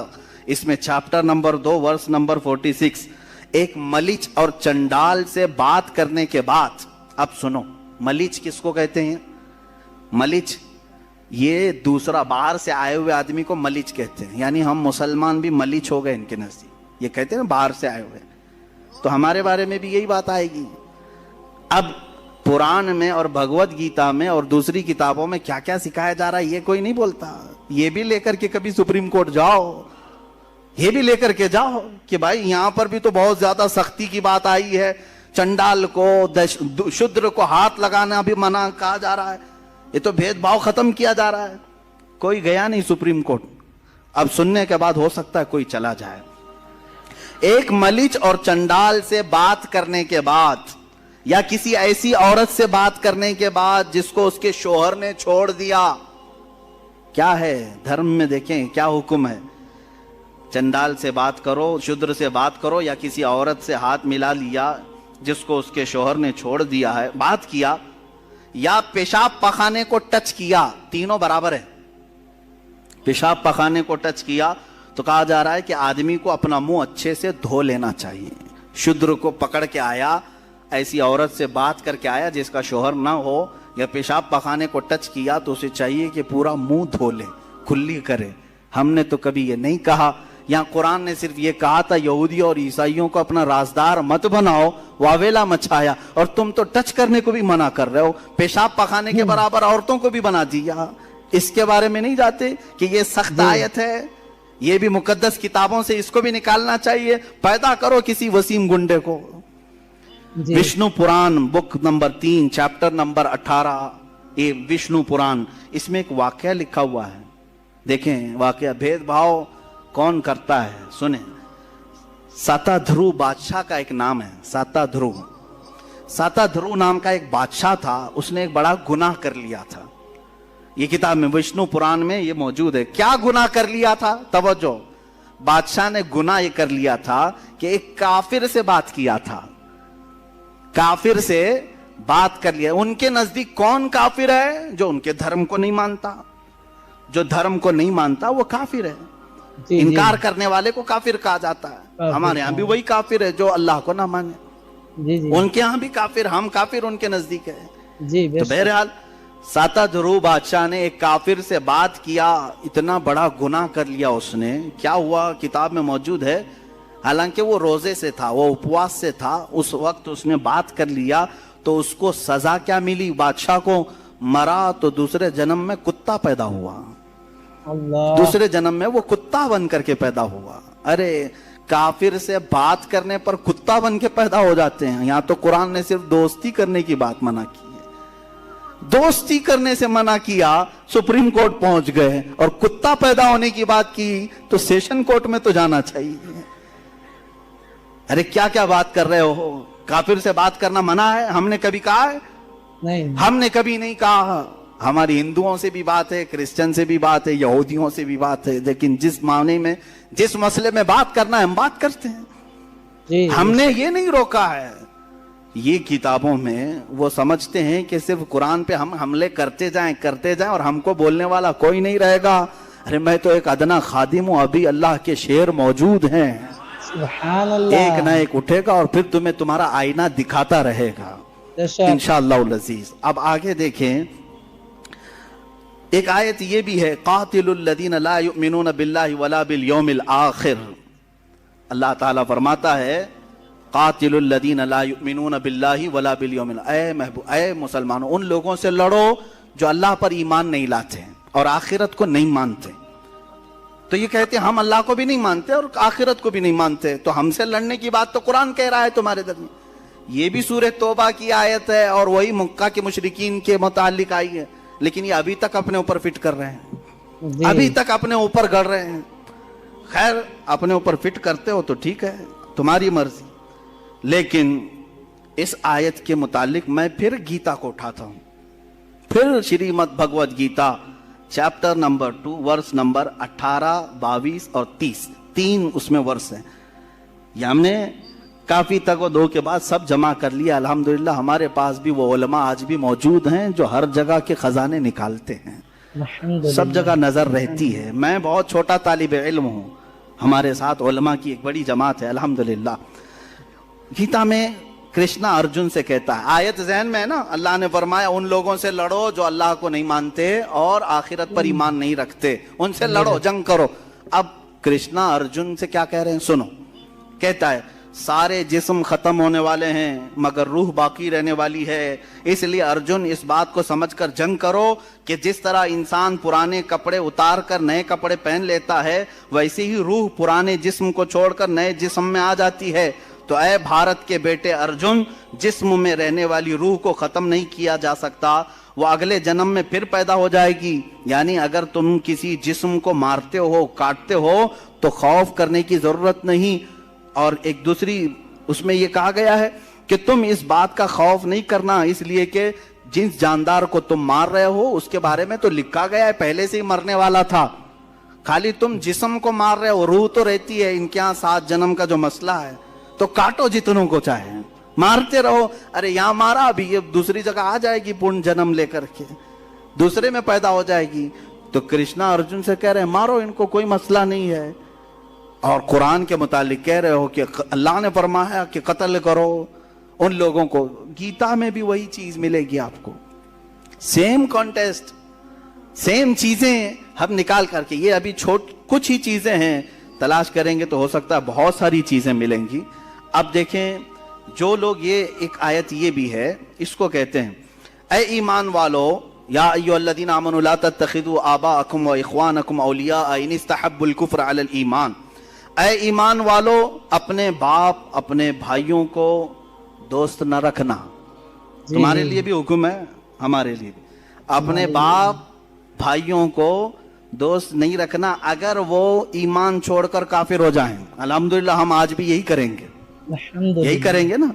इसमें चैप्टर नंबर 2 वर्ष नंबर 46, एक मलीच और चंडाल से बात करने के बाद, अब सुनो, मलीच किसको कहते हैं? मलीच, ये दूसरा बाहर से आए हुए आदमी को मलीच कहते हैं। यानी हम मुसलमान भी मलीच हो गए इनके नजदीक। ये कहते हैं ना बाहर से आए हुए, तो हमारे बारे में भी यही बात आएगी। अब पुराण में और भगवत गीता में और दूसरी किताबों में क्या क्या सिखाया जा रहा है ये कोई नहीं बोलता। ये भी लेकर के कभी सुप्रीम कोर्ट जाओ, ये भी लेकर के जाओ कि भाई यहां पर भी तो बहुत ज्यादा सख्ती की बात आई है, चंडाल को, शूद्र को हाथ लगाना भी मना कहा जा रहा है, ये तो भेदभाव खत्म किया जा रहा है। कोई गया नहीं सुप्रीम कोर्ट। अब सुनने के बाद हो सकता है कोई चला जाए। एक मलीच और चंडाल से बात करने के बाद, या किसी ऐसी औरत से बात करने के बाद जिसको उसके शोहर ने छोड़ दिया, क्या है धर्म में? देखें क्या हुक्म है। चंडाल से बात करो, शूद्र से बात करो, या किसी औरत से हाथ मिला लिया जिसको उसके शोहर ने छोड़ दिया है, बात किया, या पेशाब पखाने को टच किया, तीनों बराबर है। पेशाब पखाने को टच किया तो कहा जा रहा है कि आदमी को अपना मुंह अच्छे से धो लेना चाहिए। शूद्र को पकड़ के आया, ऐसी औरत से बात करके आया जिसका शोहर ना हो, या पेशाब पखाने को टच किया, तो उसे चाहिए कि पूरा मुंह धो ले, खुली करे। हमने तो कभी ये नहीं कहा। यहाँ कुरान ने सिर्फ ये कहा था यहूदी और ईसाइयों को अपना राजदार मत बनाओ, वावेला मचाया, और तुम तो टच करने को भी मना कर रहे हो, पेशाब पखाने के बराबर औरतों को भी बना दिया। इसके बारे में नहीं जाते कि ये सख्त आयत है, ये भी मुकद्दस किताबों से इसको भी निकालना चाहिए। पैदा करो किसी वसीम गुंडे को। विष्णु पुराण बुक नंबर 3 चैप्टर नंबर 18, ये विष्णु पुराण, इसमें एक वाक्य लिखा हुआ है। देखें वाक्य, भेदभाव कौन करता है सुने। साताध्रुव बादशाह का एक नाम है, साताध्रुव। साताध्रुव नाम का एक बादशाह था, उसने एक बड़ा गुनाह कर लिया था। ये किताब में विष्णु पुराण में ये मौजूद है। क्या गुनाह कर लिया था? तवज्जो, बादशाह ने गुनाह ये कर लिया था कि एक काफिर से बात किया था। काफिर से बात कर लिया। उनके नजदीक कौन काफिर है? जो उनके धर्म को नहीं मानता। जो धर्म को नहीं मानता वो काफिर है। इनकार करने वाले को काफिर कहा जाता है। हमारे यहाँ भी वही काफिर है जो अल्लाह को ना माने। उनके यहाँ भी काफिर, हम काफिर उनके नजदीक है। तो बहरहाल साताध्रुव बादशाह ने एक काफिर से बात किया, इतना बड़ा गुनाह कर लिया उसने। क्या हुआ किताब में मौजूद है। हालांकि वो रोजे से था, वो उपवास से था, उस वक्त उसने बात कर लिया, तो उसको सजा क्या मिली? बादशाह को मरा तो दूसरे जन्म में कुत्ता पैदा हुआ। दूसरे जन्म में वो कुत्ता बन करके पैदा हुआ। अरे काफिर से बात करने पर कुत्ता बन के पैदा हो जाते हैं। यहाँ तो कुरान ने सिर्फ दोस्ती करने की बात मना की है। दोस्ती करने से मना किया, सुप्रीम कोर्ट पहुंच गए, और कुत्ता पैदा होने की बात की तो सेशन कोर्ट में तो जाना चाहिए। अरे क्या क्या बात कर रहे हो? काफिर से बात करना मना है? हमने कभी कहा है? नहीं, हमने कभी नहीं कहा। हमारी हिंदुओं से भी बात है, क्रिश्चियन से भी बात है, यहूदियों से भी बात है, लेकिन जिस मामले में, जिस मसले में बात करना है हम बात करते हैं। हमने ये नहीं रोका है। ये किताबों में वो समझते हैं कि सिर्फ कुरान पे हम हमले करते जाएं और हमको बोलने वाला कोई नहीं रहेगा। अरे मैं तो एक अदना खादिम हूं, अभी अल्लाह के शेर मौजूद हैं। एक ना एक उठेगा और फिर तुम्हें तुम्हारा आईना दिखाता रहेगा इंशाअल्लाह अज़ीज। अब आगे देखें, एक आयत ये भी है, कातिलुल लदीन ला युमिनून बिल्लाहि वला बिल यौमिल आखिर। अल्लाह ताला फरमाता है कातिलुल लदीन ला युमिनून बिल्लाहि वला बिल यौमिल, ऐ मुसलमानों, उन लोगों से लड़ो जो अल्लाह पर ईमान नहीं लाते और आखिरत को नहीं मानते। तो ये कहते हैं हम अल्लाह को भी नहीं मानते और आखिरत को भी नहीं मानते, तो हमसे लड़ने की बात तो कुरान कह रहा है तुम्हारे दरमियान। ये भी सूरह तौबा की आयत है और वही मक्का के मुशरिकीन के मुताल्लिक आई है, लेकिन ये अभी तक अपने ऊपर फिट कर रहे हैं, अभी तक अपने ऊपर गढ़ रहे हैं। खैर अपने ऊपर फिट करते हो तो ठीक है, तुम्हारी मर्जी। लेकिन इस आयत के मुतालिक मैं फिर गीता को उठाता हूं, फिर Shrimad Bhagavad Gita chapter number 2 verse number 18, 22 और 30, 3 उसमें वर्स हैं। ये हमने काफी तक दो के बाद सब जमा कर लिया। अल्हम्दुलिल्लाह हमारे पास भी वो उलमा आज भी मौजूद हैं जो हर जगह के खजाने निकालते हैं, सब जगह नजर रहती है। मैं बहुत छोटा तालिब इल्म हूं, हमारे साथ उलमा की एक बड़ी जमात है अल्हम्दुलिल्लाह। गीता में कृष्णा अर्जुन से कहता है, आयत ज़हन में है ना, अल्लाह ने फरमाया उन लोगों से लड़ो जो अल्लाह को नहीं मानते और आखिरत पर ईमान नहीं रखते, उनसे लड़ो, जंग करो। अब कृष्णा अर्जुन से क्या कह रहे हैं सुनो। कहता है सारे जिस्म खत्म होने वाले हैं मगर रूह बाकी रहने वाली है, इसलिए अर्जुन इस बात को समझकर जंग करो कि जिस तरह इंसान पुराने कपड़े उतार कर नए कपड़े पहन लेता है, वैसे ही रूह पुराने जिस्म को छोड़कर नए जिस्म में आ जाती है। तो ऐ भारत के बेटे अर्जुन, जिस्म में रहने वाली रूह को खत्म नहीं किया जा सकता, वो अगले जन्म में फिर पैदा हो जाएगी। यानी अगर तुम किसी जिस्म को मारते हो, काटते हो, तो खौफ करने की जरूरत नहीं। और एक दूसरी उसमें ये कहा गया है कि तुम इस बात का खौफ नहीं करना, इसलिए कि जिस जानदार को तुम मार रहे हो उसके बारे में तो लिखा गया है पहले से ही मरने वाला था, खाली तुम जिस्म को मार रहे हो, रूह तो रहती है। इनके यहाँ 7 जन्म का जो मसला है, तो काटो जितनों को चाहे, मारते रहो। अरे यहाँ मारा, अभी ये दूसरी जगह आ जाएगी, पूर्ण जन्म लेकर के दूसरे में पैदा हो जाएगी। तो कृष्णा अर्जुन से कह रहे हैं मारो इनको, कोई मसला नहीं है। और कुरान के मुतालिक कह रहे हो कि अल्लाह ने फरमाया कि कत्ल करो उन लोगों को। गीता में भी वही चीज मिलेगी आपको, सेम कॉन्टेस्ट, सेम चीजें हम निकाल करके। ये अभी कुछ ही चीजें हैं, तलाश करेंगे तो हो सकता है बहुत सारी चीजें मिलेंगी। अब देखें, जो लोग ये एक आयत ये भी है, इसको कहते हैं ऐ ईमान वालो या अय्युहल्लज़ीना आमनू ला तत्तखिज़ू आबाअकुम व इख्वानकुम औलिया इन इस्तहब्बुल कुफ्र अलल ईमान। ऐ ईमान वालो, अपने बाप अपने भाइयों को दोस्त न रखना। तुम्हारे लिए भी हुक्म है, हमारे लिए भी। अपने बाप भाइयों को दोस्त नहीं रखना अगर वो ईमान छोड़कर काफिर हो जाएं। अल्हम्दुलिल्लाह हम आज भी यही करेंगे, यही करेंगे ना।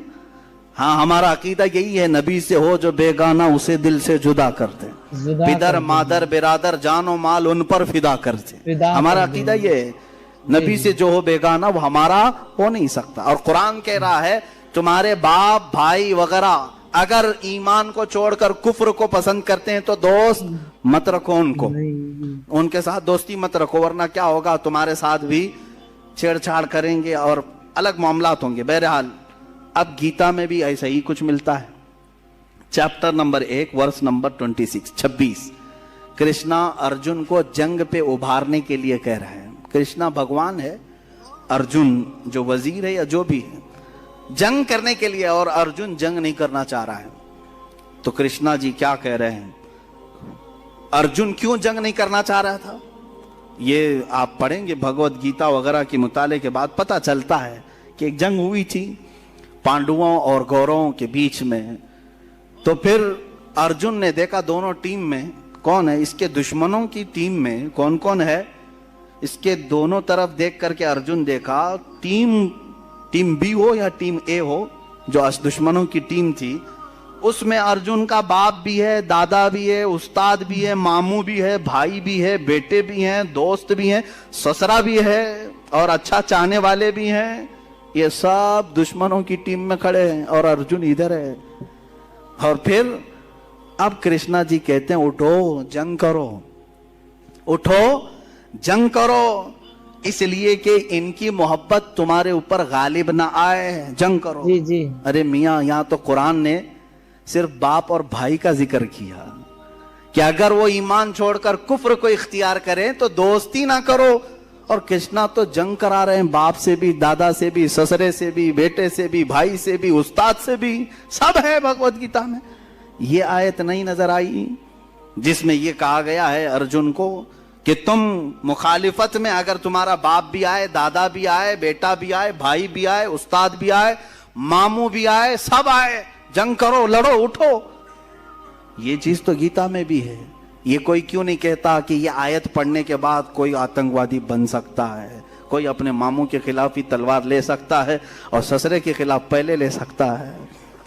हाँ, हमारा अकीदा यही है, नबी से हो जो बेगाना उसे दिल से जुदा करते, पिदर मादर बिरादर जानो माल उन पर फिदा करते। हमारा अकीदा ये है, नबी से जो हो बेगाना वो हमारा हो नहीं सकता। और कुरान कह रहा है तुम्हारे बाप भाई वगैरह अगर ईमान को छोड़कर कुफ्र को पसंद करते हैं तो दोस्त मत रखो उनको, उनके साथ दोस्ती मत रखो, वरना क्या होगा, तुम्हारे साथ भी छेड़छाड़ करेंगे और अलग मामलात होंगे। बहरहाल अब गीता में भी ऐसा ही कुछ मिलता है। Chapter number 1 verse number 26 Krishna Arjun को जंग पे उभारने के लिए कह रहे हैं। कृष्णा भगवान है, अर्जुन जो वजीर है या जो भी है, जंग करने के लिए, और अर्जुन जंग नहीं करना चाह रहा है। तो कृष्णा जी क्या कह रहे हैं, अर्जुन क्यों जंग नहीं करना चाह रहा था, ये आप पढ़ेंगे भगवत गीता वगैरह के मुताले के बाद पता चलता है कि एक जंग हुई थी पांडवों और कौरवों के बीच में। तो फिर अर्जुन ने देखा दोनों टीम में कौन है, इसके दुश्मनों की टीम में कौन कौन है, इसके दोनों तरफ देख करके अर्जुन देखा, टीम बी हो या टीम ए हो, जो दुश्मनों की टीम थी, उसमें अर्जुन का बाप भी है, दादा भी है, उस्ताद भी है, मामू भी है, भाई भी है, बेटे भी हैं, दोस्त भी हैं, ससुरा भी है और अच्छा चाहने वाले भी हैं। ये सब दुश्मनों की टीम में खड़े हैं और अर्जुन इधर है। और फिर अब कृष्णा जी कहते हैं उठो जंग करो, उठो जंग करो, इसलिए कि इनकी मोहब्बत तुम्हारे ऊपर गालिब ना आए, जंग करो। जी जी। अरे मियाँ, यहाँ तो कुरान ने सिर्फ बाप और भाई का जिक्र किया कि अगर वो ईमान छोड़कर कुफ्र को इख्तियार करें तो दोस्ती ना करो। और कृष्णा तो जंग करा रहे हैं, बाप से भी, दादा से भी, ससुरे से भी, बेटे से भी, भाई से भी, उस्ताद से भी, सब है भगवत गीता में। ये आयत नहीं नजर आई जिसमें ये कहा गया है अर्जुन को कि तुम मुखालिफत में, अगर तुम्हारा बाप भी आए, दादा भी आए, बेटा भी आए, भाई भी आए, उस्ताद भी आए, मामू भी आए, सब आए, जंग करो, लड़ो, उठो। ये चीज तो गीता में भी है। ये कोई क्यों नहीं कहता कि ये आयत पढ़ने के बाद कोई आतंकवादी बन सकता है, कोई अपने मामू के खिलाफ ही तलवार ले सकता है और ससुरे के खिलाफ पहले ले सकता है।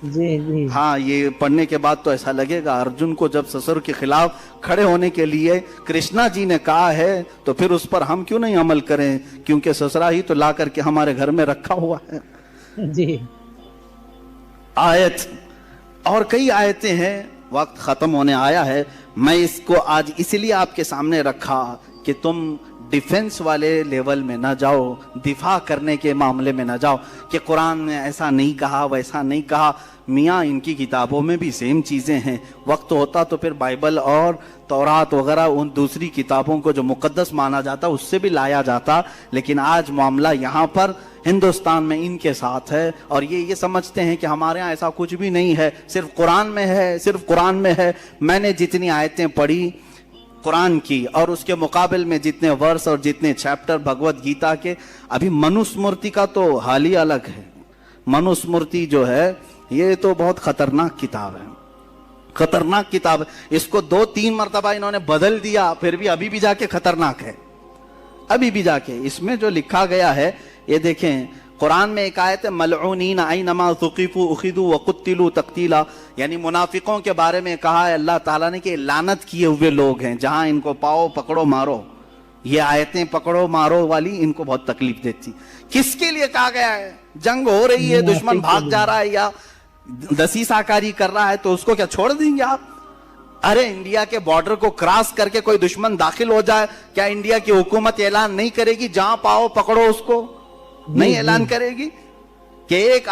जी जी हाँ, ये पढ़ने के बाद तो ऐसा लगेगा अर्जुन को जब ससुर के खिलाफ खड़े होने के लिए कृष्णा जी ने कहा है तो फिर उस पर हम क्यों नहीं अमल करें, क्योंकि ससुरा ही तो ला करके हमारे घर में रखा हुआ है। जी आयत और कई आयतें हैं, वक्त खत्म होने आया है। मैं इसको आज इसलिए आपके सामने रखा कि तुम डिफेंस वाले लेवल में ना जाओ, दिफा करने के मामले में ना जाओ कि कुरान ने ऐसा नहीं कहा वैसा नहीं कहा। मियाँ इनकी किताबों में भी सेम चीज़ें हैं। वक्त होता तो फिर बाइबल और तौरात वगैरह उन दूसरी किताबों को जो मुकद्दस माना जाता उससे भी लाया जाता, लेकिन आज मामला यहाँ पर हिंदुस्तान में इनके साथ है और ये समझते हैं कि हमारे यहाँ ऐसा कुछ भी नहीं है, सिर्फ कुरान में है, सिर्फ कुरान में है। मैंने जितनी आयतें पढ़ी कुरान की और उसके मुकाबले में जितने वर्स और जितने चैप्टर भगवत गीता के, अभी मनुस्मृति का तो हाल ही अलग है। मनुस्मृति जो है ये तो बहुत खतरनाक किताब है, खतरनाक किताब है। इसको 2-3 मरतबा इन्होंने बदल दिया, फिर भी अभी भी जाके खतरनाक है। अभी भी जाके इसमें जो लिखा गया है ये देखें। कुरान में एक आयत है मलऊनीन ऐनमा सुक़िफू उखिदू वकुत्तिलू तक़तीला, यानी मुनाफिकों के बारे में कहा है अल्लाह ताला ने कि लानत किए हुए लोग हैं, जहां इनको पाओ पकड़ो मारो। ये आयतें पकड़ो मारो वाली इनको बहुत तकलीफ देती। किसके लिए कहा गया है? जंग हो रही है, दुश्मन भाग जा रहा है या दसीसाकारी कर रहा है तो उसको क्या छोड़ देंगे आप? अरे इंडिया के बॉर्डर को क्रॉस करके कोई दुश्मन दाखिल हो जाए, क्या इंडिया की हुकूमत ऐलान नहीं करेगी जहां पाओ पकड़ो उसको? नहीं ऐलान करेगी कि एक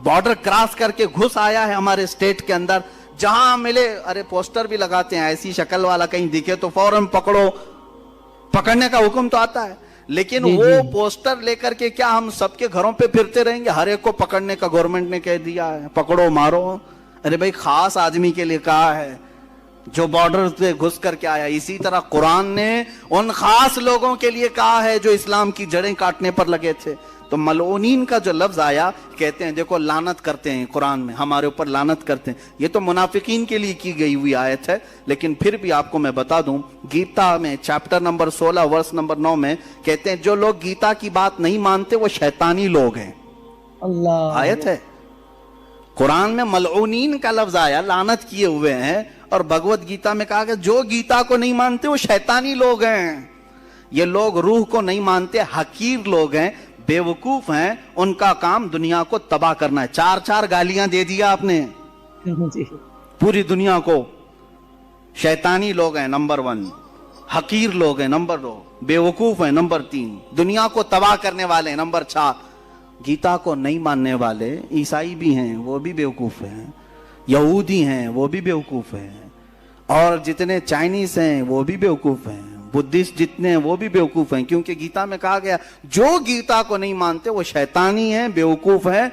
बॉर्डर क्रॉस करके घुस आया है हमारे स्टेट के अंदर, जहां मिले अरे पोस्टर भी लगाते हैं, ऐसी शक्ल वाला कहीं दिखे तो फौरन पकड़ो, पकड़ने का हुक्म तो आता है। लेकिन वो पोस्टर लेकर के क्या हम सबके घरों पे फिरते रहेंगे? हर एक को पकड़ने का गवर्नमेंट ने कह दिया है, पकड़ो मारो। अरे भाई खास आदमी के लिए कहा है जो बॉर्डर से घुस करके आया। इसी तरह कुरान ने उन खास लोगों के लिए कहा है जो इस्लाम की जड़ें काटने पर लगे थे। तो मलऊनीन का जो लफ्ज आया, कहते हैं देखो लानत करते हैं कुरान में, हमारे ऊपर लानत करते हैं। ये तो मुनाफिकीन के लिए की गई हुई आयत है, लेकिन फिर भी आपको मैं बता दूं गीता में चैप्टर नंबर 16 वर्स नंबर 9 में कहते हैं जो लोग गीता की बात नहीं मानते वो शैतानी लोग हैं। अल्लाह आयत है कुरान में मलऊनीन का लफ्ज आया, लानत किए हुए हैं, और भगवत गीता में कहा कि जो गीता को नहीं मानते वो शैतानी लोग हैं। ये लोग रूह को नहीं मानते, हकीर लोग हैं, बेवकूफ हैं, उनका काम दुनिया को तबाह करना है। 4-4 गालियां दे दिया आपने जी पूरी दुनिया को। शैतानी लोग हैं नंबर 1, हकीर लोग हैं नंबर 2, बेवकूफ हैं नंबर 3, दुनिया को तबाह करने वाले हैं नंबर 4। गीता को नहीं मानने वाले ईसाई भी हैं, वो भी बेवकूफ हैं, यहूदी हैं वो भी बेवकूफ हैं, और जितने चाइनीज हैं वो भी बेवकूफ हैं, बुद्धिस्ट जितने हैं वो भी बेवकूफ हैं। क्योंकि गीता में कहा गया जो गीता को नहीं मानते वो शैतानी हैं, बेवकूफ हैं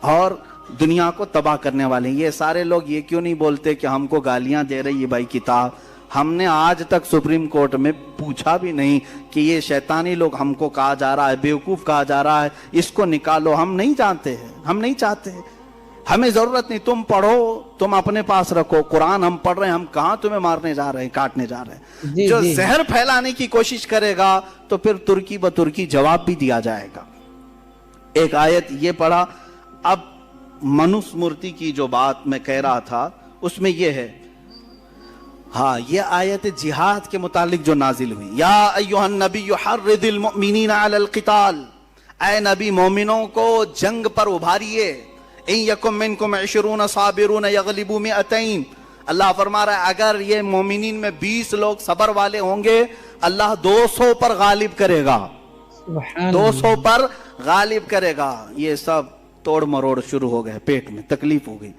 और दुनिया को तबाह करने वाले हैं। ये सारे लोग ये क्यों नहीं बोलते कि हमको गालियां दे रही है भाई किताब? हमने आज तक सुप्रीम कोर्ट में पूछा भी नहीं कि ये शैतानी लोग हमको कहा जा रहा है, बेवकूफ कहा जा रहा है, इसको निकालो। हम नहीं जानते हैं, हम नहीं चाहते, हमें जरूरत नहीं। तुम पढ़ो, तुम अपने पास रखो। कुरान हम पढ़ रहे हैं, हम कहां तुम्हें मारने जा रहे हैं, काटने जा रहे हैं। जो जहर फैलाने की कोशिश करेगा तो फिर तुर्की ब तुर्की जवाब भी दिया जाएगा। एक आयत ये पढ़ा। अब मनुस्मृति की जो बात मैं कह रहा था उसमें ये है, हाँ ये आयत जिहाद के मुतालिक जो नाजिल हुई, या अय्युहन नबी हर्रिदिल मुमिनीना अलल क़िताल, ऐ नबी मोमिनों को जंग पर उभारिए। इन यकुम मिनकुम 20 साबिरून यगलिबू मिअतैन, अल्लाह फरमा रहा है अगर ये मोमिनीन में 20 लोग सबर वाले होंगे अल्लाह 200 पर गालिब करेगा, 200 पर गालिब करेगा। ये सब तोड़ मरोड़ शुरू हो गए, पेट में तकलीफ हो गई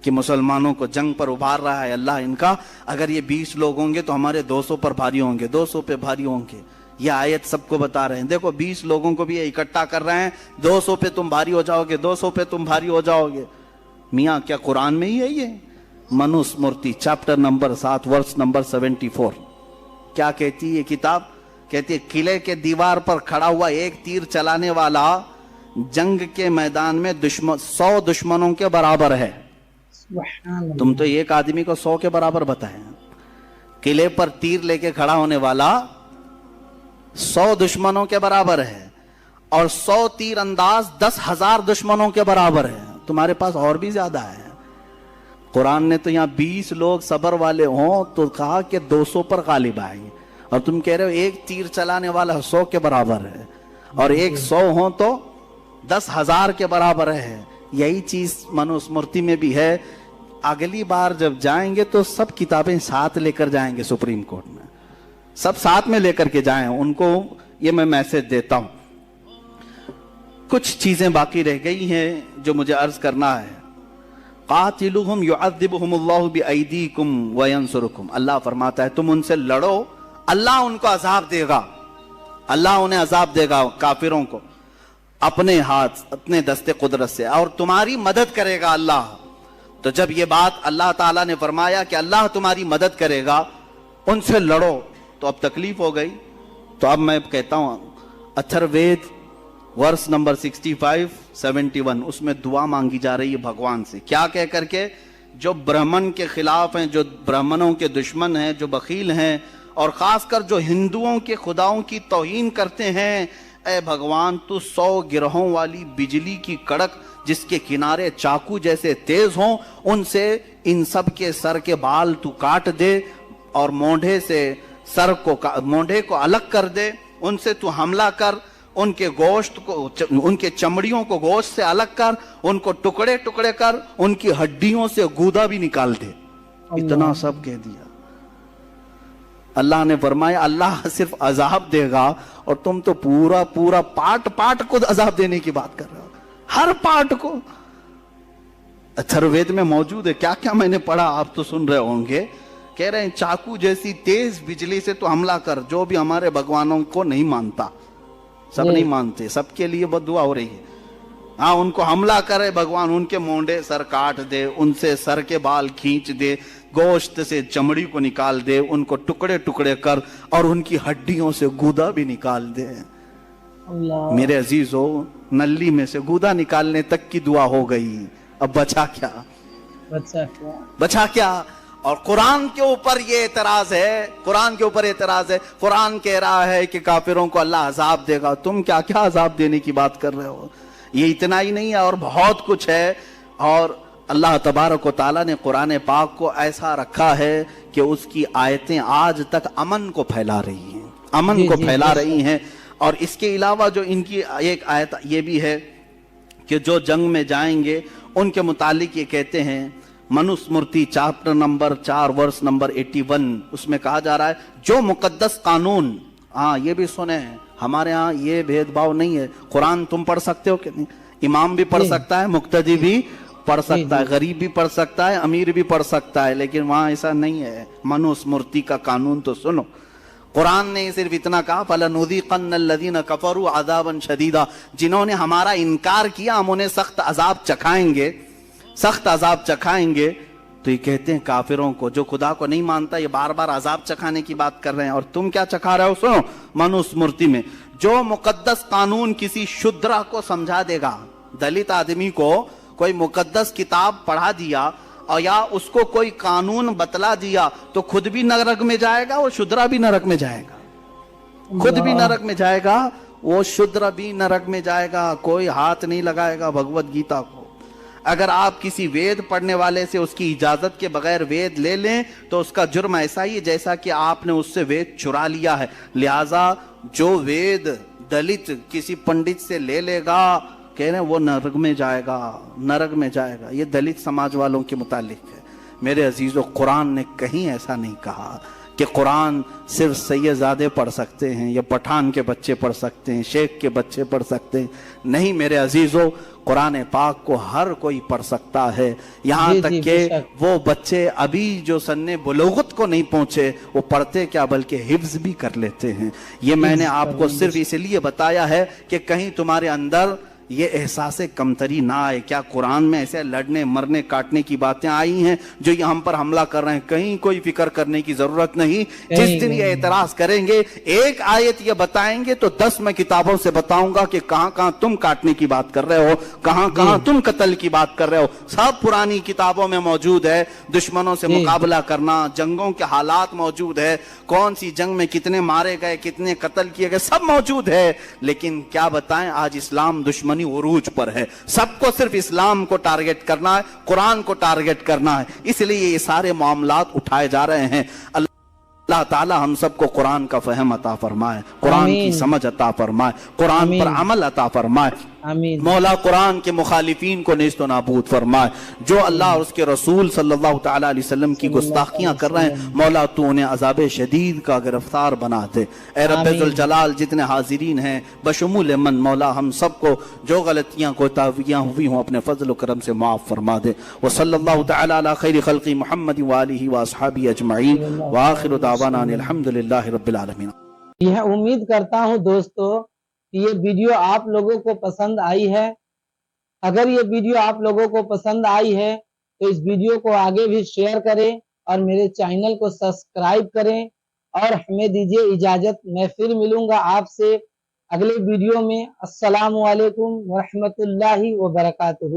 कि मुसलमानों को जंग पर उभार रहा है अल्लाह इनका। अगर ये 20 लोग होंगे तो हमारे 200 पर भारी होंगे, 200 पे भारी होंगे। ये आयत सबको बता रहे हैं। देखो 20 लोगों को भी ये इकट्ठा कर रहे हैं, 200 पे तुम भारी हो जाओगे, 200 पे तुम भारी हो जाओगे। मियाँ क्या कुरान में ही है ये? Manusmriti chapter number 7 verse number 74 क्या कहती है ये किताब? कहती है किले के दीवार पर खड़ा हुआ एक तीर चलाने वाला जंग के मैदान में 100 दुश्मनों के बराबर है। तुम तो एक आदमी को 100 के बराबर बताए। किले पर तीर लेके खड़ा होने वाला 100 दुश्मनों के बराबर है, और 100 तीर अंदाज 10,000 दुश्मनों के बराबर है। तुम्हारे पास और भी ज्यादा है। कुरान ने तो यहाँ 20 लोग सबर वाले हों तो कहा कि 200 पर गालिब आएंगे, और तुम कह रहे हो एक तीर चलाने वाला 100 के बराबर है, और एक 100 हो तो 10,000 के बराबर है। यही चीज मनुस्मृति में भी है। अगली बार जब जाएंगे तो सब किताबें साथ लेकर जाएंगे सुप्रीम कोर्ट में, सब साथ में लेकर के जाएं। उनको ये मैं मैसेज देता हूं। कुछ चीजें बाकी रह गई हैं जो मुझे अर्ज करना है। कातिलुहुम युअज़्ज़िबुहुमुल्लाहु बिअयदीकुम व यंसुरुकुम। अल्लाह फरमाता है तुम उनसे लड़ो, अल्लाह उनको अजाब देगा, अल्लाह उन्हें अजाब देगा काफिरों को अपने हाथ, अपने दस्ते कुदरत से, और तुम्हारी मदद करेगा अल्लाह। तो जब ये बात अल्लाह ताला ने फरमाया कि अल्लाह तुम्हारी मदद करेगा, उनसे लड़ो, तो अब तकलीफ हो गई। तो अब मैं कहता हूं अथर्ववेद वर्ष नंबर 65-71, उसमें दुआ मांगी जा रही है भगवान से। क्या कह करके? जो ब्राह्मण के खिलाफ हैं, जो ब्राह्मणों के दुश्मन हैं, जो बखील हैं, और खासकर जो हिंदुओं के खुदाओं की तौहीन करते हैं, ऐ भगवान तू 100 गिरहों वाली बिजली की कड़क जिसके किनारे चाकू जैसे तेज हों, उनसे इन सब के सर के बाल तू काट दे, और मोंढे से सर को, मोंढे को अलग कर दे, उनसे तू हमला कर, उनके गोश्त को, उनके चमड़ियों को गोश्त से अलग कर, उनको टुकड़े टुकड़े कर, उनकी हड्डियों से गूदा भी निकाल दे। इतना सब कह दिया। अल्लाह ने फरमाया अल्लाह सिर्फ अजाब देगा, और तुम तो पूरा पूरा पार्ट पार्ट को अजाब देने की बात कर रहे हो, हर पार्ट को। अथर्ववेद में मौजूद है। क्या क्या मैंने पढ़ा आप तो सुन रहे होंगे। कह रहे हैं चाकू जैसी तेज बिजली से तो हमला कर, जो भी हमारे भगवानों को नहीं मानता, सब नहीं मानते, सबके लिए बद्दुआ हो रही है। हाँ, उनको हमला करे भगवान, उनके मोंडे सर काट दे, उनसे सर के बाल खींच दे, गोश्त से चमड़ी को निकाल दे, उनको टुकड़े टुकड़े कर, और उनकी हड्डियों से गूदा भी निकाल दे। मेरे अजीज हो, नली में से गूदा निकालने तक की दुआ हो गई, अब बचा क्या? बचा क्या? और कुरान के ऊपर ये एतराज है, कुरान के ऊपर एतराज है। कुरान कह रहा है कि काफिरों को अल्लाह अजाब देगा, तुम क्या क्या अजाब देने की बात कर रहे हो? ये इतना ही नहीं है, और बहुत कुछ है। और अल्लाह तबारक व तआला ने कुरान पाक को ऐसा रखा है कि उसकी आयतें आज तक अमन को फैला रही हैं, अमन को फैला रही हैं। और इसके अलावा जो इनकी एक आयत ये भी है कि जो जंग में जाएंगे उनके मुतालिक ये कहते हैं, Manusmriti chapter number 4 verse number 81, उसमें कहा जा रहा है जो मुकद्दस कानून, हाँ ये भी सुने हैं, हमारे यहाँ ये भेदभाव नहीं है। कुरान तुम पढ़ सकते हो कि नहीं? इमाम भी पढ़ सकता है, मुक्तदी भी पढ़ सकता है, गरीब भी पढ़ सकता है, अमीर भी पढ़ सकता है, लेकिन वहां ऐसा नहीं है। मनुस्मृति का कानून तो सुनो। कुरान ने सिर्फ इतना कहा, फलनुज़िक़न्नल्लज़ीना कफ़रू अज़ाबन शदीदा, जिन्होंने हमारा इनकार किया हम उन्हें सख्त अजाब चखाएंगे, सख्त अजाब चखाएंगे। तो ये कहते हैं काफिरों को, जो खुदा को नहीं मानता, ये बार बार अजाब चखाने की बात कर रहे हैं। और तुम क्या चखा रहे हो? सुनो, मनुस्मृति में जो मुकद्दस कानून किसी शूद्र को समझा देगा, दलित आदमी को कोई मुकद्दस किताब पढ़ा दिया और या उसको कोई कानून बतला दिया, तो खुद भी नरक में जाएगा, वो शूद्र भी नरक में जाएगा, खुद भी नरक में जाएगा, वो शूद्र भी नरक में जाएगा। कोई हाथ नहीं लगाएगा भगवत गीता को। अगर आप किसी वेद पढ़ने वाले से उसकी इजाजत के बगैर वेद ले लें तो उसका जुर्म ऐसा ही है जैसा कि आपने उससे वेद चुरा लिया है। लिहाजा जो वेद दलित किसी पंडित से ले लेगा, कह रहे हैं वो नरक में जाएगा, नरक में जाएगा। ये दलित समाज वालों के मुतालिक है। मेरे अजीजों, कुरान ने कहीं ऐसा नहीं कहा कि कुरान सिर्फ सैयदजादे पढ़ सकते हैं या पठान के बच्चे पढ़ सकते हैं, शेख के बच्चे पढ़ सकते हैं। नहीं मेरे अजीजों, कुरान पाक को हर कोई पढ़ सकता है। यहाँ तक कि वो बच्चे अभी जो सन्ने बुलूगत को नहीं पहुंचे, वो पढ़ते क्या बल्कि हिफ्ज भी कर लेते हैं। ये मैंने आपको सिर्फ इसलिए बताया है कि कहीं तुम्हारे अंदर یہ احساس کمتری نہ آئے. کیا قرآن میں ایسے لڑنے مرنے کاٹنے کی باتیں آئی ہیں جو یہ ہم پر حملہ کر رہے ہیں؟ کہیں کوئی فکر کرنے کی ضرورت نہیں. جس دن یہ اعتراض کریں گے ایک آیت یہ بتائیں گے تو 10 میں کتابوں سے بتاؤں گا کہ کہاں کہاں تم کاٹنے کی بات کر رہے ہو, کہاں کہاں تم قتل کی بات کر رہے ہو. سب پرانی کتابوں میں موجود ہے. دشمنوں سے مقابلہ کرنا, جنگوں کے حالات موجود ہے, کون سی جنگ میں کتنے مارے گئے, کتنے قتل کیے گئے, سب موجود ہے. لیکن کیا بتائیں, آج اسلام دشمنی عروج پر ہے. سب کو صرف اسلام کو ٹارگٹ کرنا ہے, قرآن کو ٹارگٹ کرنا ہے. اس لیے یہ سارے معاملات اٹھائے جا رہے ہیں. اللہ تعالی ہم سب کو قرآن کا فہم عطا فرمائے, قرآن کی سمجھ عطا فرمائے, قرآن پر عمل عطا فرمائے. مولا قرآن کے مخالفین کو نیست و نابود فرمائے. جو اللہ اور اس کے رسول صلی اللہ تعالی علیہ وسلم کی گستاخیاں کر رہے ہیں, مولا تو انہیں عذاب شدید کا گرفتار بنا دے. اے رب ذوالجلال, جتنے حاضرین ہیں بشمول من, مولا ہم سب کو جو غلطیاں کوتاہیاں ہوئی ہوں اپنے فضل و کرم سے معاف فرما دے. وصلی اللہ تعالی علی خیر خلق محمد وآلہ واصحابہ اجمعین, وآخر دعوانا الحمدللہ رب العالمین. یہ امید کرتا ہوں دوستو کہ یہ ویڈیو آپ لوگوں کو پسند آئی ہے. اگر یہ ویڈیو آپ لوگوں کو پسند آئی ہے تو اس ویڈیو کو آگے بھی شیئر کریں اور میرے چینل کو سبسکرائب کریں, اور ہمیں دیجیے اجازت. میں پھر ملوں گا آپ سے اگلے ویڈیو میں. السلام علیکم ورحمۃ اللہ وبرکاتہ.